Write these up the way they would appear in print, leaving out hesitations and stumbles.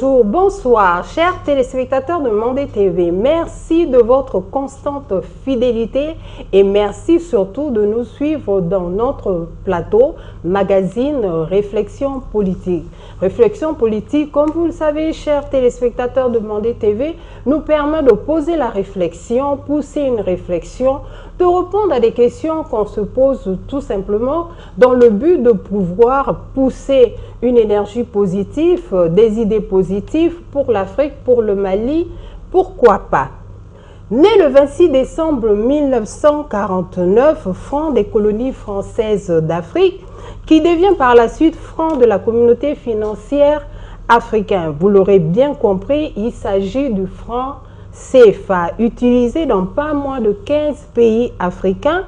Bonjour, bonsoir, chers téléspectateurs de Mandé TV. Merci de votre constante fidélité et merci surtout de nous suivre dans notre plateau magazine Réflexion politique. Réflexion politique, comme vous le savez, chers téléspectateurs de Mandé TV, nous permet de poser la réflexion, pousser une réflexion, de répondre à des questions qu'on se pose tout simplement dans le but de pouvoir pousser une énergie positive, des idées positives pour l'Afrique, pour le Mali, pourquoi pas. Né le 26 décembre 1949, franc des colonies françaises d'Afrique, qui devient par la suite franc de la communauté financière africaine. Vous l'aurez bien compris, il s'agit du franc CFA, utilisé dans pas moins de 15 pays africains.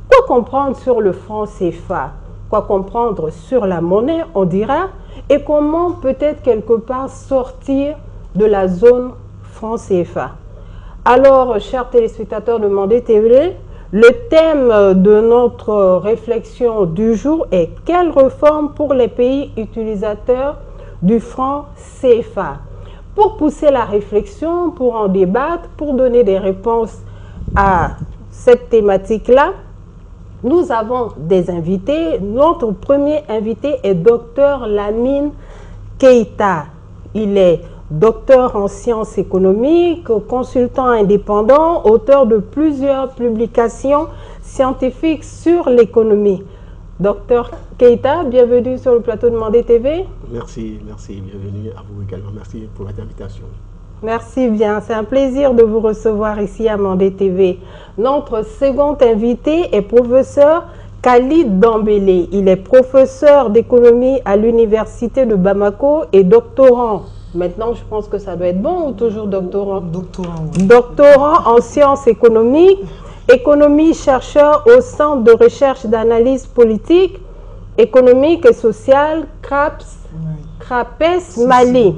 Quoi comprendre sur le franc CFA? Quoi comprendre sur la monnaie, on dira, et comment peut-être quelque part sortir de la zone franc CFA. Alors, chers téléspectateurs de Mandé TV, le thème de notre réflexion du jour est « Quelles réformes pour les pays utilisateurs du franc CFA ?» Pour pousser la réflexion, pour en débattre, pour donner des réponses à cette thématique-là, nous avons des invités. Notre premier invité est Dr Lamine Keïta. Il est docteur en sciences économiques, consultant indépendant, auteur de plusieurs publications scientifiques sur l'économie. Docteur Keïta, bienvenue sur le plateau de Mandé TV. Merci, bienvenue à vous également. Merci pour votre invitation. Merci bien, c'est un plaisir de vous recevoir ici à Mandé TV. Notre second invité est professeur Khalid Dembélé. Il est professeur d'économie à l'université de Bamako et doctorant. Maintenant, je pense que ça doit être bon ou toujours doctorant? Doctorant, oui. Doctorant en sciences économiques, économie chercheur au Centre de recherche d'analyse politique, économique et sociale, CRAPES Mali.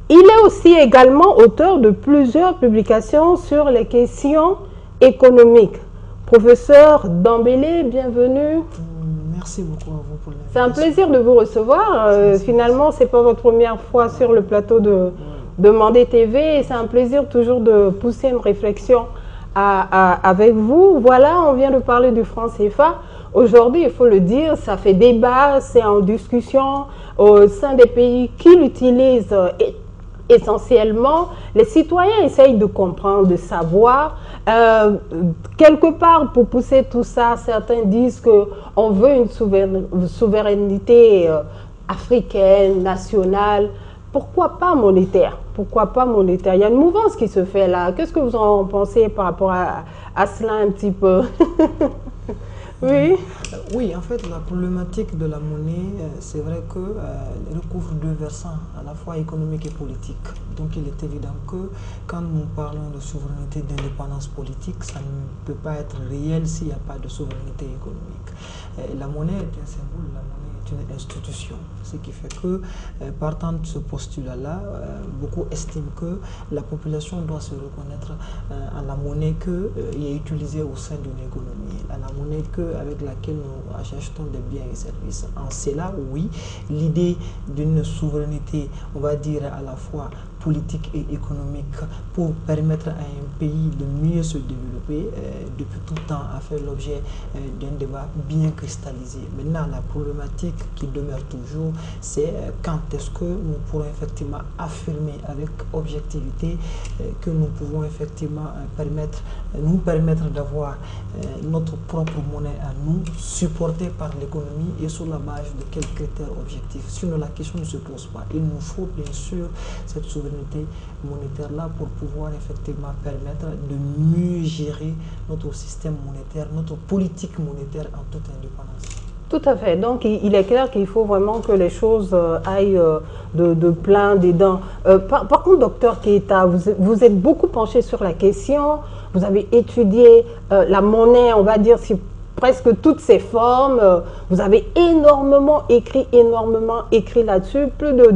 Il est aussi également auteur de plusieurs publications sur les questions économiques. Professeur Dembélé, bienvenue. Merci beaucoup à vous pour l'invitation. C'est un plaisir de vous recevoir. Finalement, ce n'est pas votre première fois sur le plateau de Mandé TV. C'est un plaisir toujours de pousser une réflexion avec vous. Voilà, on vient de parler du franc CFA. Aujourd'hui, il faut le dire, ça fait débat, c'est en discussion au sein des pays qui l'utilisent essentiellement. Les citoyens essayent de comprendre, de savoir. Quelque part, pour pousser tout ça, certains disent qu'on veut une souveraineté africaine, nationale. Pourquoi pas monétaire? Pourquoi pas monétaire? Il y a une mouvance qui se fait là. Qu'est-ce que vous en pensez par rapport à cela un petit peu? Oui. Oui, en fait, la problématique de la monnaie, c'est vrai qu'elle recouvre deux versants, à la fois économique et politique. Donc, il est évident que quand nous parlons de souveraineté, d'indépendance politique, ça ne peut pas être réel s'il n'y a pas de souveraineté économique. La monnaie est un symbole, la monnaie est une institution. Ce qui fait que, partant de ce postulat-là, beaucoup estiment que la population doit se reconnaître à la monnaie qui est utilisée au sein d'une économie, à la monnaie avec laquelle nous achetons des biens et services. En cela, oui, l'idée d'une souveraineté, on va dire à la fois politique et économique pour permettre à un pays de mieux se développer, depuis tout temps a fait l'objet d'un débat bien cristallisé. Maintenant, la problématique qui demeure toujours, c'est quand est-ce que nous pourrons effectivement affirmer avec objectivité que nous pouvons effectivement nous permettre d'avoir notre propre monnaie à nous, supportée par l'économie et sur la base de quels critères objectifs. Sinon, la question ne se pose pas. Il nous faut bien sûr cette souveraineté monétaire là pour pouvoir effectivement permettre de mieux gérer notre système monétaire, notre politique monétaire en toute indépendance. Tout à fait. Donc, il est clair qu'il faut vraiment que les choses aillent de plein dedans. Par contre, docteur Keïta, vous êtes beaucoup penché sur la question. Vous avez étudié la monnaie, on va dire, sur presque toutes ses formes. Vous avez énormément écrit là-dessus. Plus de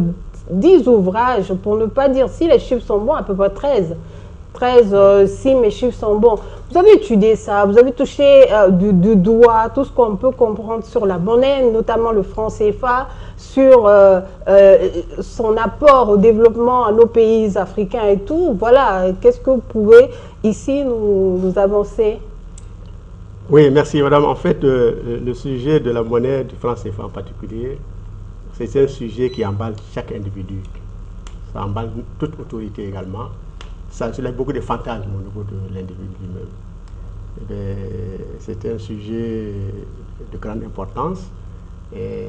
10 ouvrages, pour ne pas dire, si les chiffres sont bons, à peu près 13 2013, si mes chiffres sont bons. Vous avez étudié ça, vous avez touché du doigt tout ce qu'on peut comprendre sur la monnaie, notamment le franc CFA, sur son apport au développement à nos pays africains et tout. Voilà, qu'est-ce que vous pouvez ici nous avancer? Oui, merci madame. En fait, le sujet de la monnaie, du franc CFA en particulier, c'est un sujet qui emballe chaque individu. Ça emballe toute autorité également. Ça soulève beaucoup de fantasmes au niveau de l'individu lui-même. C'est un sujet de grande importance. Et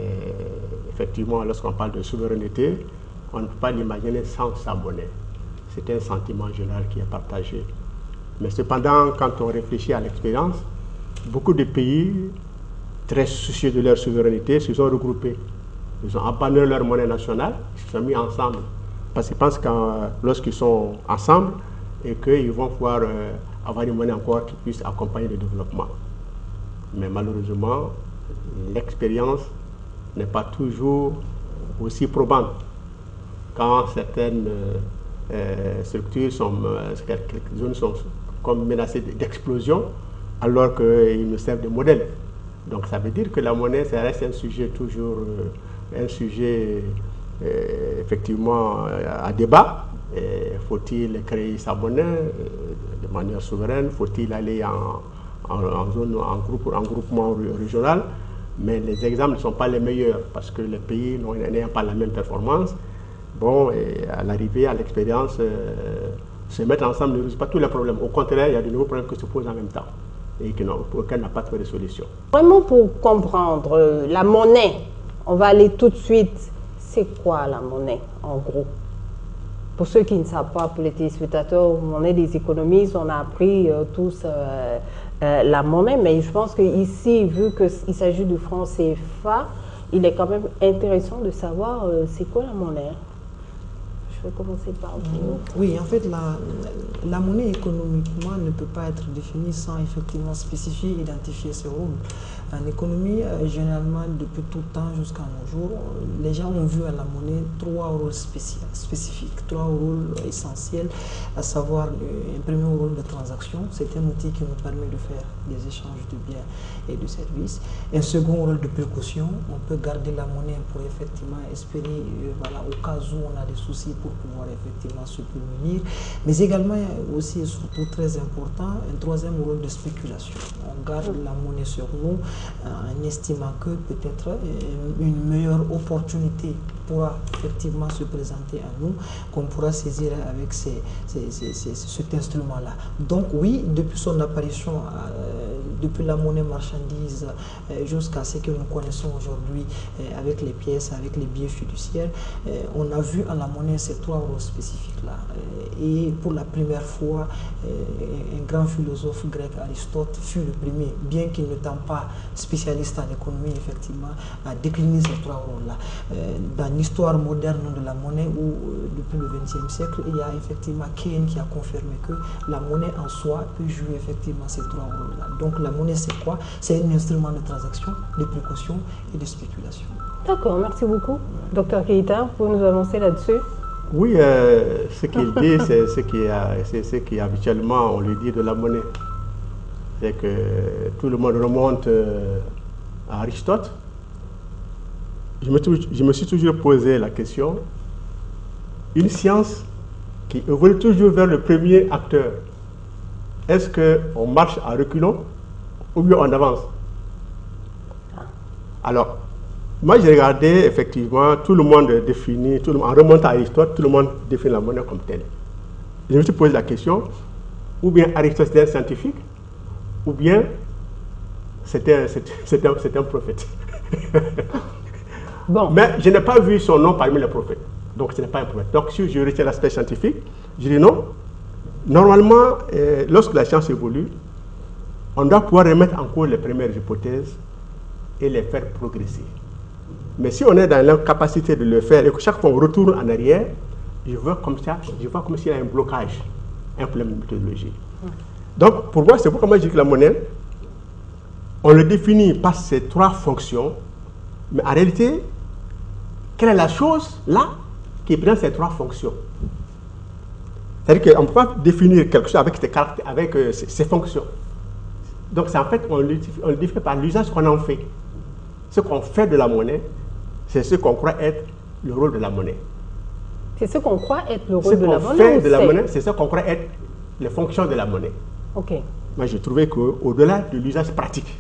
effectivement, lorsqu'on parle de souveraineté, on ne peut pas l'imaginer sans sa monnaie. C'est un sentiment général qui est partagé. Mais cependant, quand on réfléchit à l'expérience, beaucoup de pays, très soucieux de leur souveraineté, se sont regroupés. Ils ont abandonné leur monnaie nationale, ils se sont mis ensemble. Parce qu'ils pensent que lorsqu'ils sont ensemble, et qu'ils vont pouvoir avoir une monnaie encore qui puisse accompagner le développement. Mais malheureusement, l'expérience n'est pas toujours aussi probante. Quand certaines structures quelques zones sont comme menacées d'explosion, alors qu'ils nous servent de modèle. Donc ça veut dire que la monnaie, ça reste un sujet toujours, un sujet effectivement à débat. Faut-il créer sa monnaie de manière souveraine? Faut-il aller en groupement régional? Mais les exemples ne sont pas les meilleurs parce que les pays n'ayant pas la même performance, bon, et à l'arrivée, à l'expérience, se mettre ensemble ne résout pas tous les problèmes. Au contraire, il y a de nouveaux problèmes qui se posent en même temps et auxquels n'a pas trouvé de solution. Vraiment, pour comprendre la monnaie, on va aller tout de suite. C'est quoi la monnaie, en gros? Pour ceux qui ne savent pas, pour les téléspectateurs, on est des économistes, on a appris tous la monnaie, mais je pense qu'ici, vu qu'il s'agit du franc CFA, il est quand même intéressant de savoir c'est quoi la monnaie. Je vais commencer par vous. Oui, en fait, la monnaie économiquement ne peut pas être définie sans effectivement spécifier, identifier ses rôles. En économie, généralement, depuis tout temps jusqu'à nos jours, les gens ont vu à la monnaie trois rôles spécifiques, trois rôles essentiels, à savoir un premier rôle de transaction, c'est un outil qui nous permet de faire des échanges de biens et de services. Un second rôle de précaution, on peut garder la monnaie pour effectivement espérer, voilà, au cas où on a des soucis pour pouvoir effectivement se prémunir, mais également aussi et surtout très important, un troisième rôle de spéculation. On garde la monnaie sur nous en estimant que peut-être une meilleure opportunité pourra effectivement se présenter à nous, qu'on pourra saisir avec cet instrument-là. Donc oui, depuis son apparition, depuis la monnaie marchandise jusqu'à ce que nous connaissons aujourd'hui avec les pièces, avec les billets fiduciaires, on a vu à la monnaie ces trois rôles spécifiques-là. Et pour la première fois, un grand philosophe grec, Aristote, fut le premier, bien qu'il n'étant pas spécialiste en économie, effectivement, à décliner ces trois rôles-là. Dans l'histoire moderne de la monnaie, où depuis le XXe siècle, il y a effectivement Keynes qui a confirmé que la monnaie en soi peut jouer effectivement ces trois rôles-là. Donc la monnaie, c'est quoi? C'est un instrument de transaction, de précaution et de spéculation. D'accord, merci beaucoup. Docteur Keïta, vous nous avancer là-dessus? Oui, ce qu'il dit, c'est ce qui habituellement on lui dit de la monnaie. C'est que tout le monde remonte à Aristote. Je me suis toujours posé la question, une science qui évolue toujours vers le premier acteur, est-ce qu'on marche en reculant ou bien on avance? Alors, moi j'ai regardé effectivement, tout le monde définit, en remontant à Aristote, tout le monde définit la monnaie comme telle. Je me suis posé la question, ou bien Aristote c'était un scientifique, ou bien c'était un prophète. Bon. Mais je n'ai pas vu son nom parmi les prophètes. Donc ce n'est pas un prophète. Donc si je retiens l'aspect scientifique, je dis non. Normalement, lorsque la science évolue, on doit pouvoir remettre en cause les premières hypothèses et les faire progresser. Mais si on est dans l'incapacité de le faire et que chaque fois on retourne en arrière, je vois comme s'il y a un blocage, un problème de méthodologie. Donc pour moi, c'est pourquoi moi je dis que la monnaie, on le définit par ces trois fonctions, mais en réalité, quelle est la chose là qui prend ces trois fonctions? C'est-à-dire qu'on ne peut pas définir quelque chose avec ses fonctions. Donc, c'est en fait, on le définit par l'usage qu'on en fait. Ce qu'on fait de la monnaie, c'est ce qu'on croit être le rôle de la monnaie. C'est ce qu'on croit être le rôle de la monnaie. Ce qu'on fait de la monnaie, c'est ce qu'on croit être les fonctions de la monnaie. Ok. Moi, j'ai trouvé qu'au-delà de l'usage pratique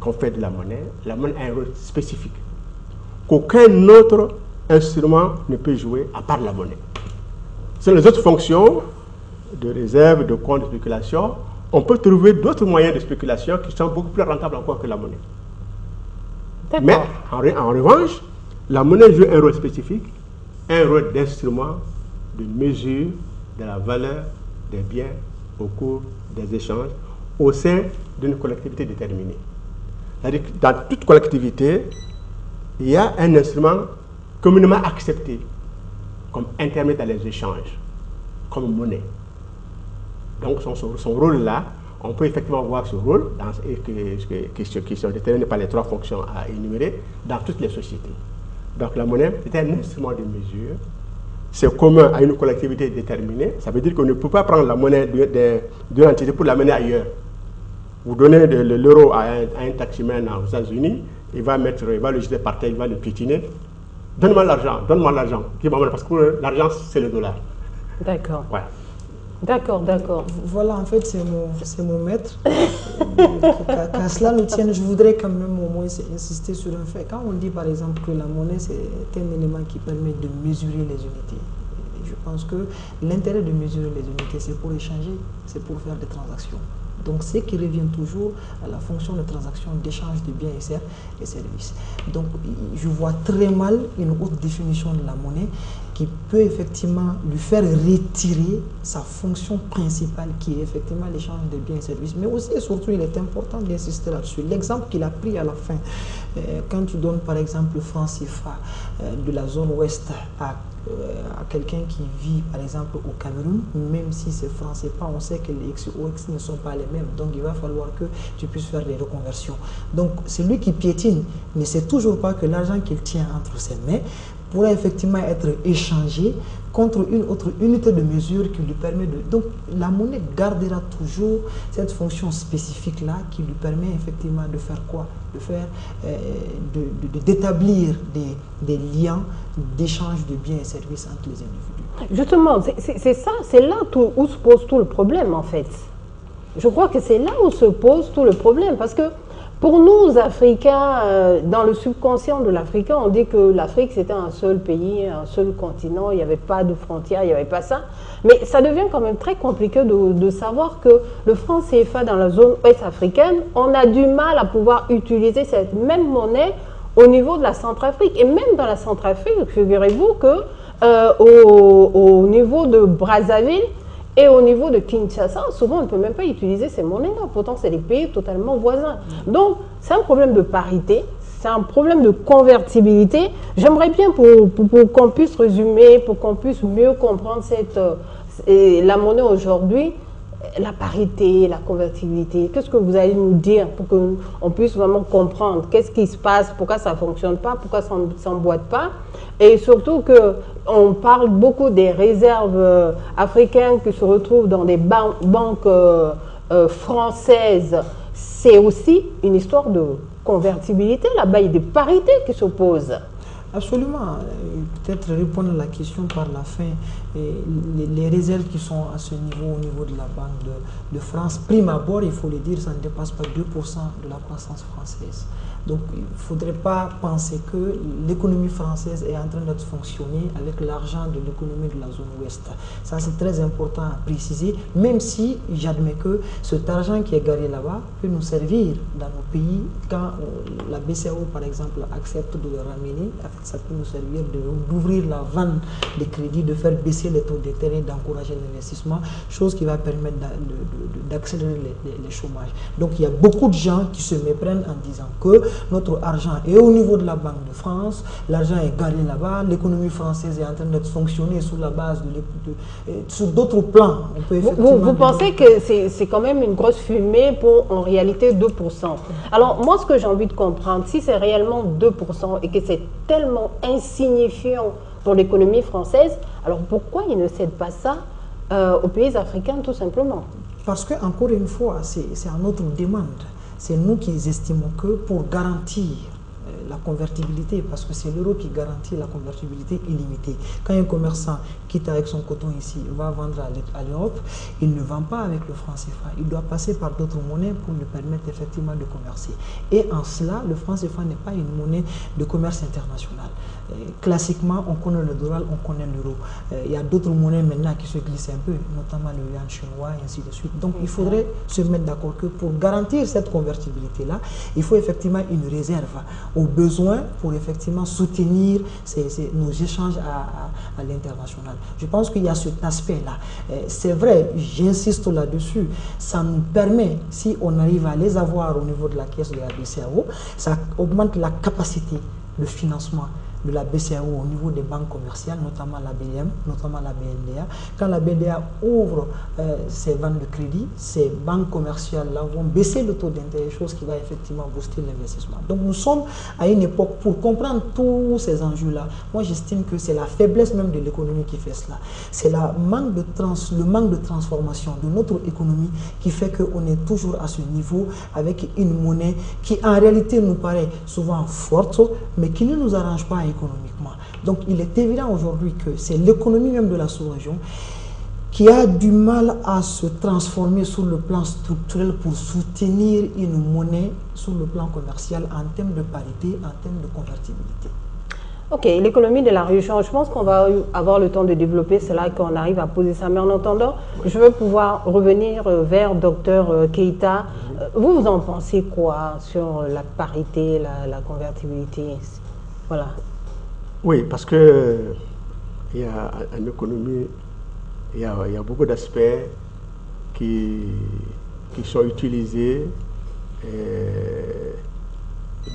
qu'on fait de la monnaie a un rôle spécifique qu'aucun autre instrument ne peut jouer à part la monnaie. Sur les autres fonctions de réserve, de compte, de spéculation, on peut trouver d'autres moyens de spéculation qui sont beaucoup plus rentables encore que la monnaie. Mais en revanche, la monnaie joue un rôle spécifique, un rôle d'instrument de mesure de la valeur des biens au cours des échanges au sein d'une collectivité déterminée. C'est-à-dire que dans toute collectivité, il y a un instrument communément accepté comme intermédiaire dans les échanges, comme monnaie. Donc son rôle là, on peut effectivement voir ce rôle qui sont déterminés par les trois fonctions à énumérer dans toutes les sociétés. Donc la monnaie est un instrument de mesure, c'est commun à une collectivité déterminée, ça veut dire qu'on ne peut pas prendre la monnaie d'une entité pour l'amener ailleurs. Vous donnez l'euro à un taximan aux États-Unis, il va le jeter par terre, il va le piétiner. Donne-moi l'argent, parce que l'argent c'est le dollar. D'accord. Ouais. D'accord, d'accord. Voilà, en fait, c'est mon maître. Qu'à cela nous tienne, je voudrais quand même au moins insister sur un fait. Quand on dit par exemple que la monnaie, c'est un élément qui permet de mesurer les unités, je pense que l'intérêt de mesurer les unités, c'est pour échanger, c'est pour faire des transactions. Donc, ce qui revient toujours à la fonction de transaction d'échange de biens et services. Donc, je vois très mal une autre définition de la monnaie qui peut effectivement lui faire retirer sa fonction principale qui est effectivement l'échange de biens et services. Mais aussi et surtout, il est important d'insister là-dessus. L'exemple qu'il a pris à la fin, quand tu donnes par exemple le franc CFA de la zone ouest à quelqu'un qui vit par exemple au Cameroun, même si c'est franc CFA, on sait que les XOX ne sont pas les mêmes, donc il va falloir que tu puisses faire des reconversions. Donc c'est lui qui piétine, ne sait toujours pas que l'argent qu'il tient entre ses mains pourrait effectivement être échangé contre une autre unité de mesure qui lui permet de... Donc la monnaie gardera toujours cette fonction spécifique-là qui lui permet effectivement de faire quoi? De faire, d'établir des liens d'échange de biens et services entre les individus. Justement, c'est ça, c'est là où se pose tout le problème en fait. Je crois que c'est là où se pose tout le problème parce que pour nous, Africains, dans le subconscient de l'Africain, on dit que l'Afrique, c'était un seul pays, un seul continent, il n'y avait pas de frontières, il n'y avait pas ça. Mais ça devient quand même très compliqué de savoir que le franc CFA dans la zone ouest africaine, on a du mal à pouvoir utiliser cette même monnaie au niveau de la Centrafrique. Et même dans la Centrafrique, figurez-vous que au niveau de Brazzaville, et au niveau de Kinshasa, souvent on ne peut même pas utiliser ces monnaies-là. Pourtant, c'est des pays totalement voisins. Donc, c'est un problème de parité, c'est un problème de convertibilité. J'aimerais bien pour qu'on puisse résumer, pour qu'on puisse mieux comprendre la monnaie aujourd'hui, la parité, la convertibilité. Qu'est-ce que vous allez nous dire pour qu'on puisse vraiment comprendre qu'est-ce qui se passe, pourquoi ça ne fonctionne pas, pourquoi ça ne s'emboîte pas. Et surtout qu'on parle beaucoup des réserves africaines qui se retrouvent dans des banques françaises. C'est aussi une histoire de convertibilité. Là-bas, il y a des parités qui s'opposent. Absolument. Peut-être répondre à la question par la fin. Les réserves qui sont à ce niveau, au niveau de la Banque de France, prime abord, il faut le dire, ça ne dépasse pas 2% de la croissance française. Donc, il ne faudrait pas penser que l'économie française est en train de fonctionner avec l'argent de l'économie de la zone ouest. Ça, c'est très important à préciser, même si j'admets que cet argent qui est garé là-bas peut nous servir dans nos pays quand la BCEAO, par exemple, accepte de le ramener. En fait, ça peut nous servir d'ouvrir la vanne des crédits, de faire baisser les taux d'intérêt, d'encourager l'investissement, chose qui va permettre d'accélérer les chômages. Donc, il y a beaucoup de gens qui se méprennent en disant que notre argent est au niveau de la Banque de France, l'argent est garé là-bas, l'économie française est en train de fonctionner sur la base sur d'autres plans. On peut vous pensez que c'est quand même une grosse fumée pour en réalité 2%. Alors moi ce que j'ai envie de comprendre, si c'est réellement 2% et que c'est tellement insignifiant pour l'économie française, alors pourquoi ils ne cèdent pas ça aux pays africains, tout simplement. Parce que, encore une fois, c'est à notre demande. C'est nous qui estimons que pour garantir la convertibilité, parce que c'est l'euro qui garantit la convertibilité illimitée. Quand un commerçant quitte avec son coton ici, va vendre à l'Europe, il ne vend pas avec le franc CFA. Il doit passer par d'autres monnaies pour lui permettre effectivement de commercer. Et en cela, le franc CFA n'est pas une monnaie de commerce international. Classiquement, on connaît le dollar, on connaît l'euro. Il y a d'autres monnaies maintenant qui se glissent un peu, notamment le yuan chinois et ainsi de suite. Donc, il faudrait se mettre d'accord que pour garantir cette convertibilité-là, il faut effectivement une réserve au besoin pour effectivement soutenir nos échanges à l'international. Je pense qu'il y a cet aspect-là. C'est vrai, j'insiste là-dessus, ça nous permet, si on arrive à les avoir au niveau de la caisse de la BCEAO, ça augmente la capacité de financement de la BCEAO au niveau des banques commerciales, notamment la BM, notamment la BNDA. Quand la BNDA ouvre ses ventes de crédit, ces banques commerciales-là vont baisser le taux d'intérêt, chose qui va effectivement booster l'investissement. Donc nous sommes à une époque, pour comprendre tous ces enjeux-là, moi j'estime que c'est la faiblesse même de l'économie qui fait cela. C'est le manque de transformation de notre économie qui fait qu'on est toujours à ce niveau avec une monnaie qui en réalité nous paraît souvent forte, mais qui ne nous arrange pas économiquement. Donc il est évident aujourd'hui que c'est l'économie même de la sous-région qui a du mal à se transformer sur le plan structurel pour soutenir une monnaie sur le plan commercial en termes de parité, en termes de convertibilité. Ok, l'économie de la région, je pense qu'on va avoir le temps de développer cela quand on arrive à poser ça. Mais en attendant, je veux pouvoir revenir vers Dr Keïta. Vous en pensez quoi sur la parité, la convertibilité? Voilà. Oui, parce que il y a en économie, il y a beaucoup d'aspects qui sont utilisés,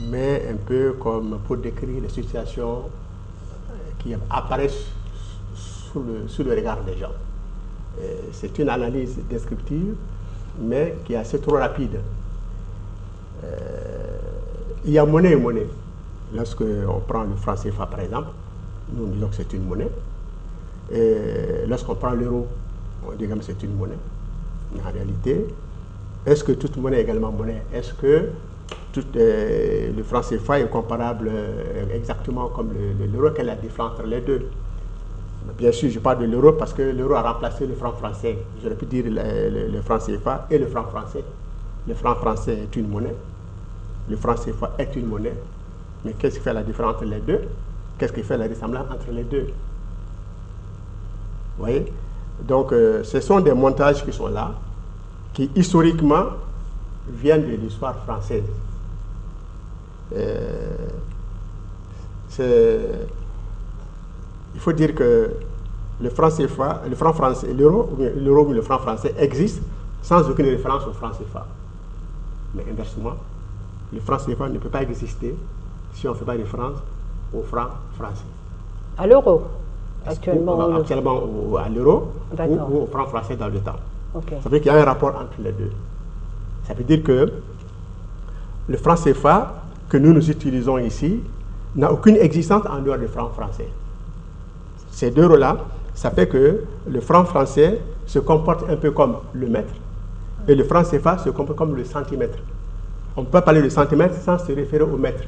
mais un peu comme pour décrire les situations qui apparaissent sous le regard des gens. C'est une analyse descriptive, mais qui est assez trop rapide. Il y a monnaie et monnaie. Lorsqu'on prend le franc CFA par exemple, nous disons que c'est une monnaie. Lorsqu'on prend l'euro, on dit que c'est une monnaie. Mais en réalité, est-ce que toute monnaie est également monnaie? Est-ce que le franc CFA est comparable exactement comme l'euro? Quelle est la différence entre les deux? Bien sûr, je parle de l'euro parce que l'euro a remplacé le franc français. J'aurais pu dire le franc CFA et le franc français. Le franc français est une monnaie. Le franc CFA est une monnaie. Mais qu'est-ce qui fait la différence entre les deux? Qu'est-ce qui fait la ressemblance entre les deux? Vous voyez? Donc, ce sont des montages qui sont là, qui historiquement viennent de l'histoire française. Il faut dire que le franc CFA, le franc français, l'euro ou le franc français existe sans aucune référence au franc CFA. Mais inversement, le franc CFA ne peut pas exister si on ne fait pas référence au franc français. À l'euro actuellement? Actuellement à l'euro ou au franc français dans le temps. Okay. Ça veut dire qu'il y a un rapport entre les deux. Ça veut dire que le franc CFA que nous utilisons ici n'a aucune existence en dehors du franc français. Ces deux euros-là, ça fait que le franc français se comporte un peu comme le mètre et le franc CFA se comporte comme le centimètre. On ne peut pas parler de centimètre sans se référer au mètre.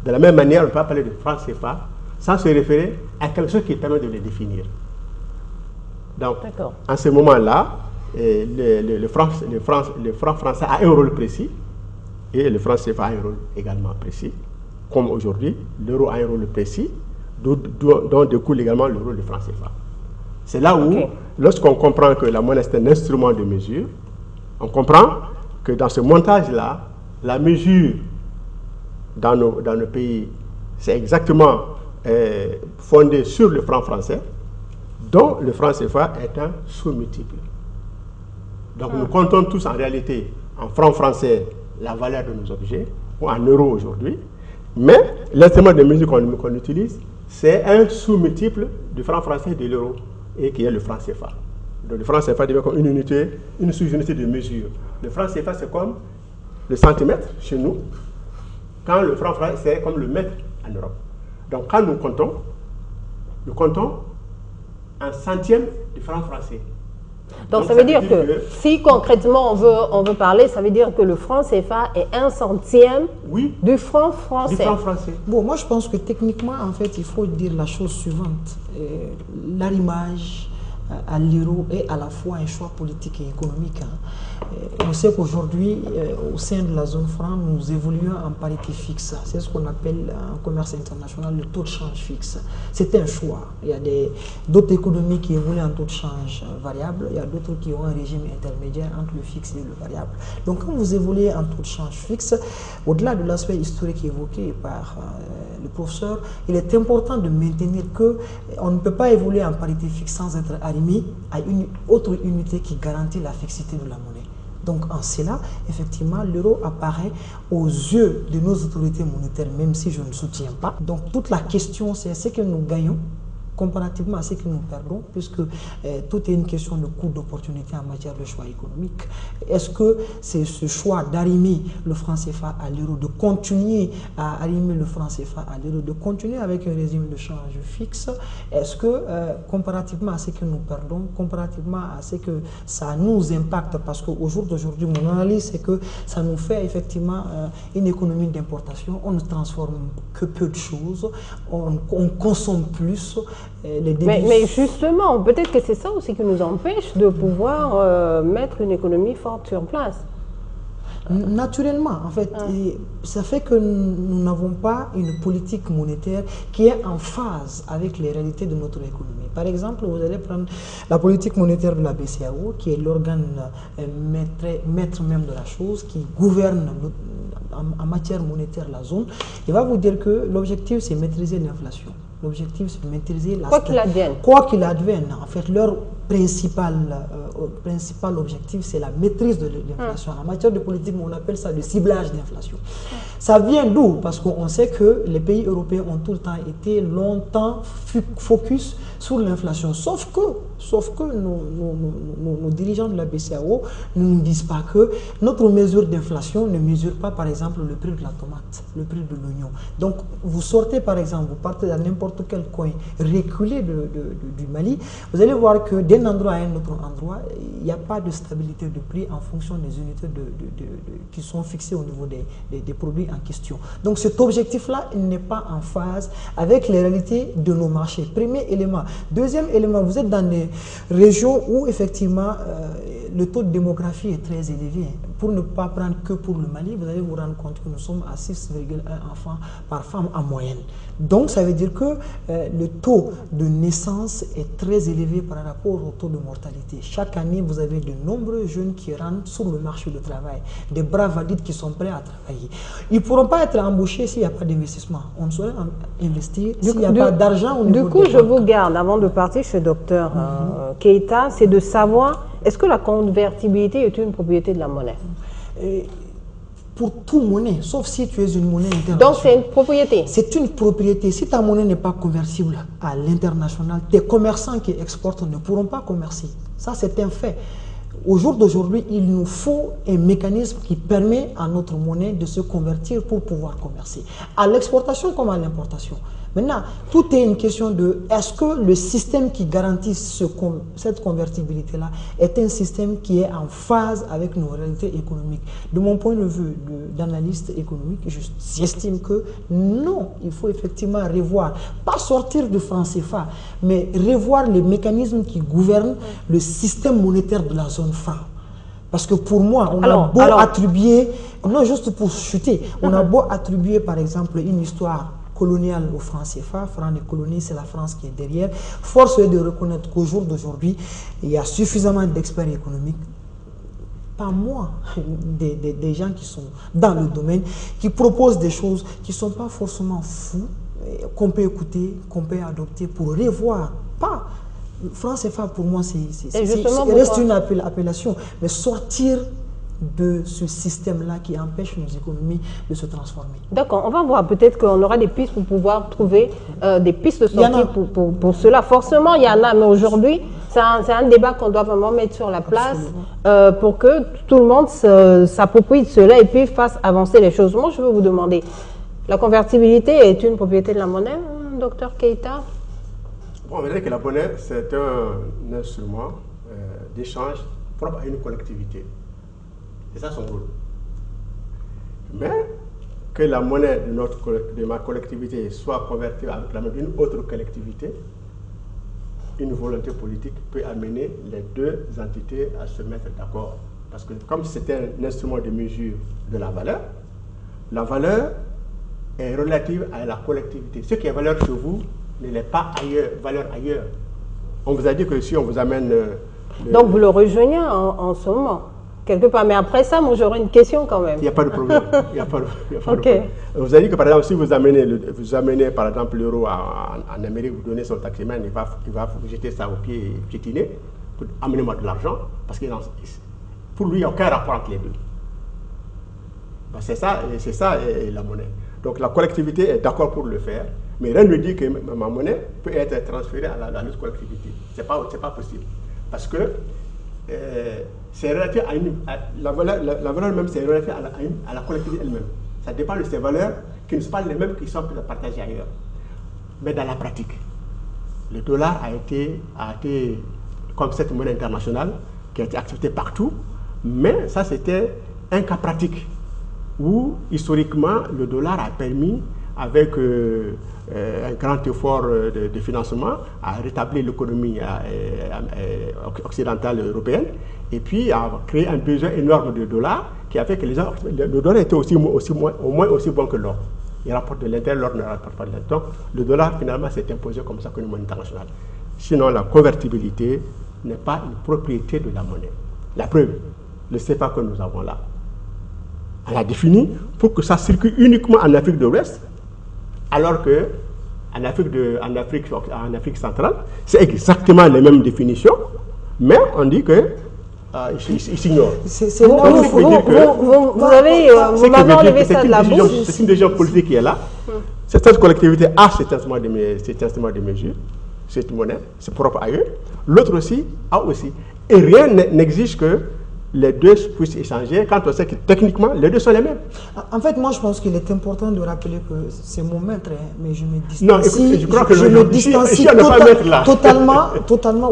De la même manière, on ne peut pas parler de franc CFA sans se référer à quelque chose qui permet de les définir. Donc, en ce moment-là, le franc français a un rôle précis et le franc CFA a un rôle également précis. Comme aujourd'hui, l'euro a un rôle précis, dont découle également le rôle du franc CFA. C'est là où, lorsqu'on comprend que la monnaie est un instrument de mesure, on comprend que dans ce montage-là, la mesure dans nos pays, c'est exactement fondé sur le franc français, dont le franc CFA est un sous-multiple. Donc nous comptons tous en réalité en franc français la valeur de nos objets, ou en euros aujourd'hui, mais l'instrument de mesure qu'on utilise, c'est un sous-multiple du franc français et de l'euro, et qui est le franc CFA. Donc le franc CFA devient comme une sous-unité de mesure. Le franc CFA, c'est comme le centimètre chez nous, quand le franc français, c'est comme le mètre en Europe. Donc quand nous comptons un centième du franc français. Donc ça veut dire que si concrètement on veut parler, ça veut dire que le franc CFA est 1/100 du franc français. Du franc français. Bon, moi je pense que techniquement, en fait, il faut dire la chose suivante. L'arrimage à l'euro est à la fois un choix politique et économique. On sait qu'aujourd'hui, au sein de la zone franc, nous évoluons en parité fixe. C'est ce qu'on appelle en commerce international le taux de change fixe. C'est un choix. Il y a d'autres économies qui évoluent en taux de change variable. Il y a d'autres qui ont un régime intermédiaire entre le fixe et le variable. Donc quand vous évoluez en taux de change fixe, au-delà de l'aspect historique évoqué par le professeur, il est important de maintenir qu'on ne peut pas évoluer en parité fixe sans être arrimé à une autre unité qui garantit la fixité de la monnaie. Donc en cela, effectivement, l'euro apparaît aux yeux de nos autorités monétaires, même si je ne soutiens pas. Donc toute la question, c'est ce que nous gagnons comparativement à ce que nous perdons, puisque tout est une question de coût d'opportunité en matière de choix économique. Est-ce que c'est ce choix d'arrimer le franc CFA à l'euro, de continuer à arrimer le franc CFA à l'euro, de continuer avec un régime de change fixe? Est-ce que comparativement à ce que nous perdons, comparativement à ce que ça nous impacte, parce qu'au jour d'aujourd'hui, mon analyse, c'est que ça nous fait effectivement une économie d'importation, on ne transforme que peu de choses, on consomme plus. Mais justement, peut-être que c'est ça aussi qui nous empêche de pouvoir mettre une économie forte sur place. Naturellement, en fait, ça fait que nous n'avons pas une politique monétaire qui est en phase avec les réalités de notre économie. Par exemple, vous allez prendre la politique monétaire de la BCEAO, qui est l'organe maître même de la chose, qui gouverne en matière monétaire la zone. Il va vous dire que l'objectif, c'est maîtriser l'inflation. L'objectif, c'est de maîtriser la... Quoi qu'il advienne. Quoi qu'il advienne. En fait, leur principal objectif, c'est la maîtrise de l'inflation. En matière de politique, on appelle ça le ciblage d'inflation. Ça vient d'où? Parce qu'on sait que les pays européens ont tout le temps été longtemps focus sur l'inflation. Sauf que nos dirigeants de la BCEAO ne nous disent pas que notre mesure d'inflation ne mesure pas, par exemple, le prix de la tomate, le prix de l'oignon. Donc, vous sortez, par exemple, vous partez dans n'importe quel coin reculé du Mali, vous allez voir que d'un endroit à un autre endroit, il n'y a pas de stabilité de prix en fonction des unités qui sont fixées au niveau des produits en question. Donc, cet objectif-là n'est pas en phase avec les réalités de nos marchés. Premier élément. Deuxième élément, vous êtes dans des régions où effectivement le taux de démographie est très élevé. Pour ne pas prendre que pour le Mali, vous allez vous rendre compte que nous sommes à 6,1 enfants par femme en moyenne. Donc ça veut dire que le taux de naissance est très élevé par rapport au taux de mortalité. Chaque année, vous avez de nombreux jeunes qui rentrent sur le marché du travail, des bras valides qui sont prêts à travailler. Ils ne pourront pas être embauchés s'il n'y a pas d'investissement. On ne saurait investir s'il n'y a pas d'argent au niveau. Du coup, je vous garde, avant de partir chez Dr Keita, c'est de savoir, est-ce que la convertibilité est une propriété de la monnaie? Pour toute monnaie, sauf si tu es une monnaie internationale. Donc c'est une propriété? C'est une propriété. Si ta monnaie n'est pas conversible à l'international, tes commerçants qui exportent ne pourront pas commercer. Ça, c'est un fait. Au jour d'aujourd'hui, il nous faut un mécanisme qui permet à notre monnaie de se convertir pour pouvoir commercer, à l'exportation comme à l'importation. Maintenant, tout est une question de est-ce que le système qui garantit cette convertibilité-là est un système qui est en phase avec nos réalités économiques. De mon point de vue d'analyste économique, j'estime que non, il faut effectivement revoir, pas sortir du franc CFA, mais revoir les mécanismes qui gouvernent le système monétaire de la zone franc. Parce que pour moi, on a beau attribuer, non juste pour chuter, on a beau attribuer par exemple une histoire coloniale au franc CFA, franc des colonies, c'est la France qui est derrière. Force est de reconnaître qu'au jour d'aujourd'hui, il y a suffisamment d'experts économiques, pas moi, des gens qui sont dans le domaine, qui proposent des choses qui ne sont pas forcément fous, qu'on peut écouter, qu'on peut adopter pour revoir, pas. Le franc CFA pour moi, reste une appellation, mais sortir de ce système-là qui empêche nos économies de se transformer. D'accord, on va voir, peut-être qu'on aura des pistes pour pouvoir trouver des pistes de sortie pour cela. Forcément, il y en a, mais aujourd'hui, c'est un débat qu'on doit vraiment mettre sur la place pour que tout le monde s'approprie de cela et puis fasse avancer les choses. Moi, je veux vous demander, la convertibilité est une propriété de la monnaie, Dr Keita? Bon, on va dire que la monnaie, c'est un instrument d'échange propre à une collectivité. C'est ça son rôle. Mais que la monnaie de ma collectivité soit convertie avec la monnaie d'une autre collectivité, une volonté politique peut amener les deux entités à se mettre d'accord. Parce que comme c'était un instrument de mesure de la valeur est relative à la collectivité. Ce qui est valeur chez vous ne l'est pas ailleurs, valeur ailleurs. On vous a dit que si on vous amène... Donc vous le rejoignez en ce moment, quelque part. Mais après ça, moi j'aurais une question quand même. Il n'y a pas de problème. Il n'y a pas de Ok. problème. On vous a dit que par exemple, si vous amenez par exemple l'euro en Amérique, vous donnez son taximan, il va vous jeter ça au pied et piétiner pour amener-moi de l'argent, parce que pour lui, il n'y a aucun rapport entre les deux. Ben, c'est ça la monnaie. Donc la collectivité est d'accord pour le faire, mais rien ne dit que ma monnaie peut être transférée à l'autre collectivité. Ce n'est pas possible. Parce que c'est relatif la valeur même, c'est relatif à la collectivité elle-même. Ça dépend de ces valeurs qui ne sont pas les mêmes qui sont partagées ailleurs. Mais dans la pratique, le dollar a été comme cette monnaie internationale qui a été acceptée partout, mais ça c'était un cas pratique où historiquement le dollar a permis, avec un grand effort de financement, à rétablir l'économie occidentale européenne, et puis à créer un besoin énorme de dollars qui a fait que le dollar était au moins aussi bon que l'or. Il rapporte de l'intérieur, l'or ne rapporte pas de l'intérieur. Donc le dollar finalement s'est imposé comme ça comme une monnaie internationale. Sinon la convertibilité n'est pas une propriété de la monnaie. La preuve, le CFA que nous avons là, on l'a défini pour que ça circule uniquement en Afrique de l'Ouest, alors que en Afrique centrale, c'est exactement les mêmes définitions, mais on dit que ils s'ignorent. Vous m'avez enlevé ça de la bouche. C'est une décision politique qui est là. Cette collectivité a cet instrument de mesure, cette monnaie, c'est propre à eux. L'autre aussi a aussi. Et rien n'exige que les deux puissent échanger quand on sait que techniquement les deux sont les mêmes. En fait, moi je pense qu'il est important de rappeler que c'est mon maître, hein, mais je me distancie. Non, écoute, je crois que je me distancie totalement.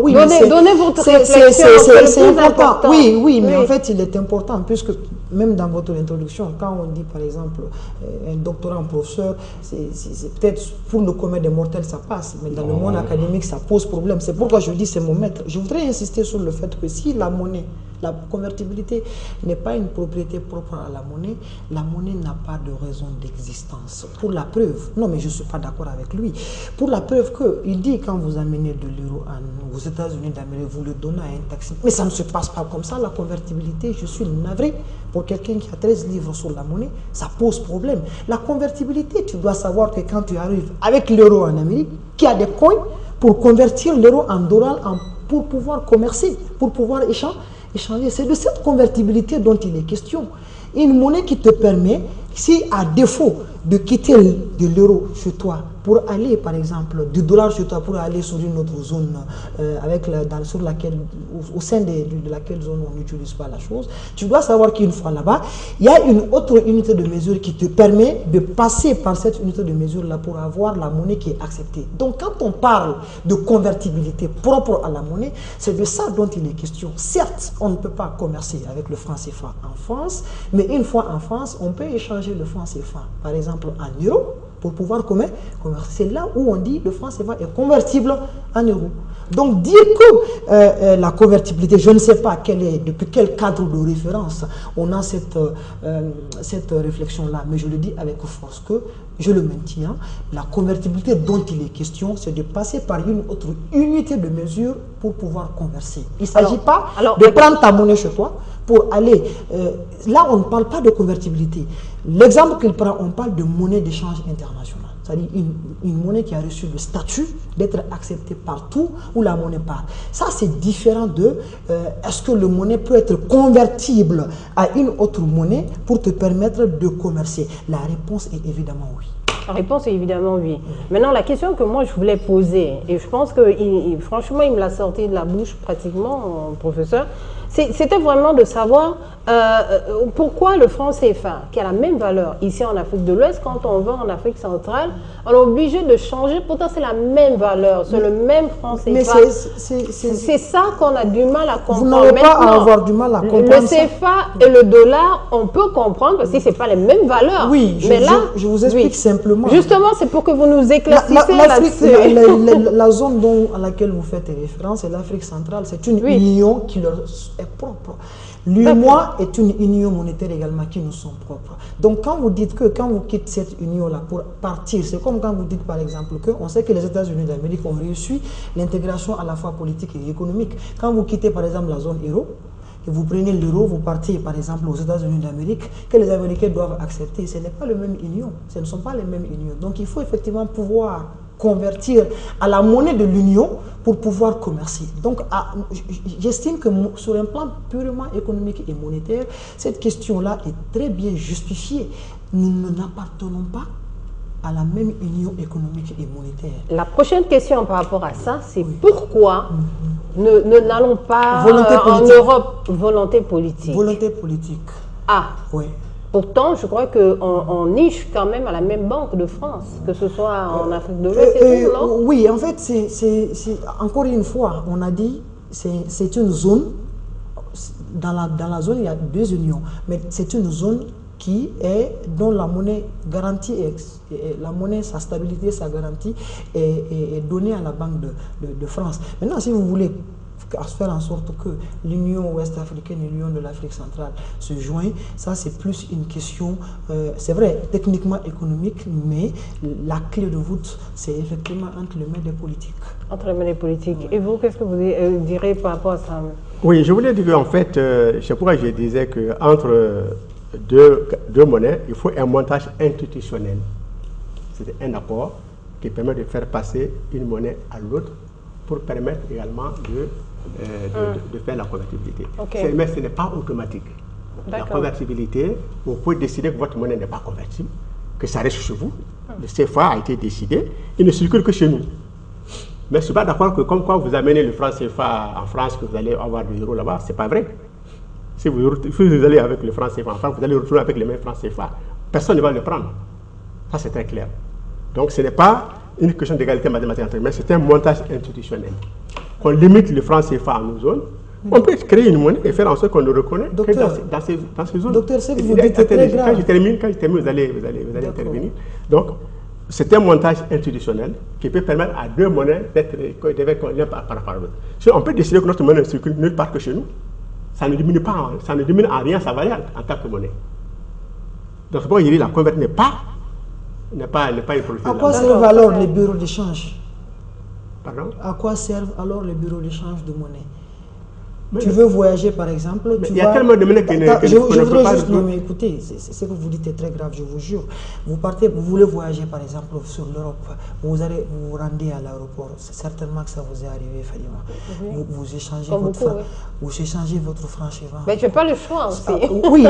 Oui, donnez votre réflexion. C'est important. Oui, mais en fait il est important puisque même dans votre introduction, quand on dit par exemple un doctorat en professeur, c'est peut-être pour le commun des mortels ça passe, mais dans le monde académique ça pose problème. C'est pourquoi je dis c'est mon maître. Je voudrais insister sur le fait que si la monnaie, la convertibilité n'est pas une propriété propre à la monnaie n'a pas de raison d'existence. Pour la preuve, non mais je ne suis pas d'accord avec lui, pour la preuve qu'il dit quand vous amenez de l'euro aux États-Unis d'Amérique, vous le donnez à un taxi. Mais ça ne se passe pas comme ça, la convertibilité, je suis navré. Pour quelqu'un qui a 13 livres sur la monnaie, ça pose problème. La convertibilité, tu dois savoir que quand tu arrives avec l'euro en Amérique, qu'il y a des coins pour convertir l'euro en dollars pour pouvoir commercer, pour pouvoir échanger. C'est de cette convertibilité dont il est question. Une monnaie qui te permet, si à défaut de quitter de l'euro chez toi pour aller, par exemple, du dollar chez toi pour aller sur une autre zone au sein de laquelle zone on n'utilise pas la chose, tu dois savoir qu'une fois là-bas, il y a une autre unité de mesure qui te permet de passer par cette unité de mesure-là pour avoir la monnaie qui est acceptée. Donc quand on parle de convertibilité propre à la monnaie, c'est de ça dont il est question. Certes, on ne peut pas commercer avec le franc CFA en France, mais une fois en France, on peut échanger le franc CFA, par exemple en euros, pour pouvoir commercer. C'est là où on dit le franc CFA est convertible en euros. Donc dire que la convertibilité, je ne sais pas depuis quel cadre de référence on a cette réflexion-là, mais je le dis avec force que je le maintiens. La convertibilité dont il est question, c'est de passer par une autre unité de mesure pour pouvoir converser. Il ne s'agit pas de prendre ta monnaie chez toi pour aller... là, on ne parle pas de convertibilité. L'exemple qu'il prend, on parle de monnaie d'échange internationale. C'est-à-dire une monnaie qui a reçu le statut d'être acceptée partout où la monnaie part. Ça, c'est différent de est-ce que le monnaie peut être convertible à une autre monnaie pour te permettre de commercer? La réponse est évidemment oui. La réponse est évidemment oui. Maintenant, la question que moi je voulais poser, et je pense que franchement, il me l'a sorti de la bouche pratiquement, professeur, c'était vraiment de savoir Pourquoi le franc CFA, qui a la même valeur ici en Afrique de l'Ouest, quand on va en Afrique centrale, on est obligé de changer, pourtant c'est la même valeur, c'est le même franc CFA. Mais c'est ça qu'on a du mal à comprendre. Vous n'avez pas à avoir du mal à comprendre. Le CFA et le dollar, on peut comprendre parce que ce n'est pas les mêmes valeurs. Oui, mais là, je vous explique simplement. Justement, c'est pour que vous nous éclaircissiez là-dessus. La zone à laquelle vous faites référence, c'est l'Afrique centrale, c'est une union qui leur est propre. L'UEMOA est une union monétaire également qui nous sont propres. Donc quand vous dites que quand vous quittez cette union-là pour partir, c'est comme quand vous dites par exemple qu'on sait que les États-Unis d'Amérique ont réussi l'intégration à la fois politique et économique. Quand vous quittez par exemple la zone euro, et vous prenez l'euro, vous partez par exemple aux États-Unis d'Amérique, que les Américains doivent accepter, ce n'est pas la même union, ce ne sont pas les mêmes unions. Donc il faut effectivement pouvoir convertir à la monnaie de l'Union pour pouvoir commercer. Donc, j'estime que sur un plan purement économique et monétaire, cette question-là est très bien justifiée. Nous n'appartenons pas à la même union économique et monétaire. La prochaine question par rapport à ça, c'est pourquoi n'allons pas en Europe volonté politique. Volonté politique. Ah, oui. Pourtant, je crois qu'on niche quand même à la même Banque de France, que ce soit en Afrique de l'Ouest et tout, non? Oui, en fait, encore une fois, on a dit c'est une zone, dans la zone il y a deux unions, mais c'est une zone dont la monnaie garantie, la monnaie, sa stabilité, sa garantie est donnée à la Banque de France. Maintenant, si vous voulez faire en sorte que l'Union ouest-africaine et l'Union de l'Afrique centrale se joignent, ça c'est plus une question, c'est vrai, techniquement économique, mais la clé de voûte, c'est effectivement entre les mains des politiques. Entre les mains des politiques. Ouais. Et vous, qu'est-ce que vous direz par rapport à ça? Oui, je voulais dire qu'en fait, c'est pourquoi je disais qu'entre deux monnaies, il faut un montage institutionnel. C'est un accord qui permet de faire passer une monnaie à l'autre pour permettre également de faire la convertibilité. Okay. Mais ce n'est pas automatique. La convertibilité, vous pouvez décider que votre monnaie n'est pas convertible, que ça reste chez vous. Le CFA a été décidé, il ne circule que chez nous. Mais je ne suis pas d'accord que comme quoi vous amenez le franc CFA en France, que vous allez avoir de l'euro là-bas, ce n'est pas vrai. Si vous allez avec le franc CFA en France, vous allez retrouver avec les mêmes francs CFA. Personne ne va le prendre. Ça, c'est très clair. Donc, ce n'est pas une question d'égalité mathématique, mais c'est un montage institutionnel. On limite le franc CFA à nos zones. On peut créer une monnaie et faire en sorte qu'on le reconnaît dans ces zones. Docteur, c'est que vous dites très grave. Quand je termine, vous allez intervenir. Donc, c'est un montage institutionnel qui peut permettre à deux monnaies d'être l'un par rapport à l'autre. Si on peut décider que notre monnaie ne circule nulle part que chez nous, ça ne diminue pas, ça ne diminue en rien sa valeur en tant que monnaie. Donc, c'est pourquoi il dit la conversion n'est pas une politique. À quoi servent alors les bureaux d'échange? Pardon? À quoi servent alors les bureaux d'échange de monnaie? Tu veux voyager par exemple, il y a tellement de monnaies qui je voudrais juste, non mais écoutez, ce que vous dites est très grave, je vous jure. Vous partez, vous voulez voyager par exemple sur l'Europe, vous vous rendez à l'aéroport, c'est certainement que ça vous est arrivé, Fadima. Vous échangez votre franc CFA. Mais tu n'as pas le choix aussi. Oui,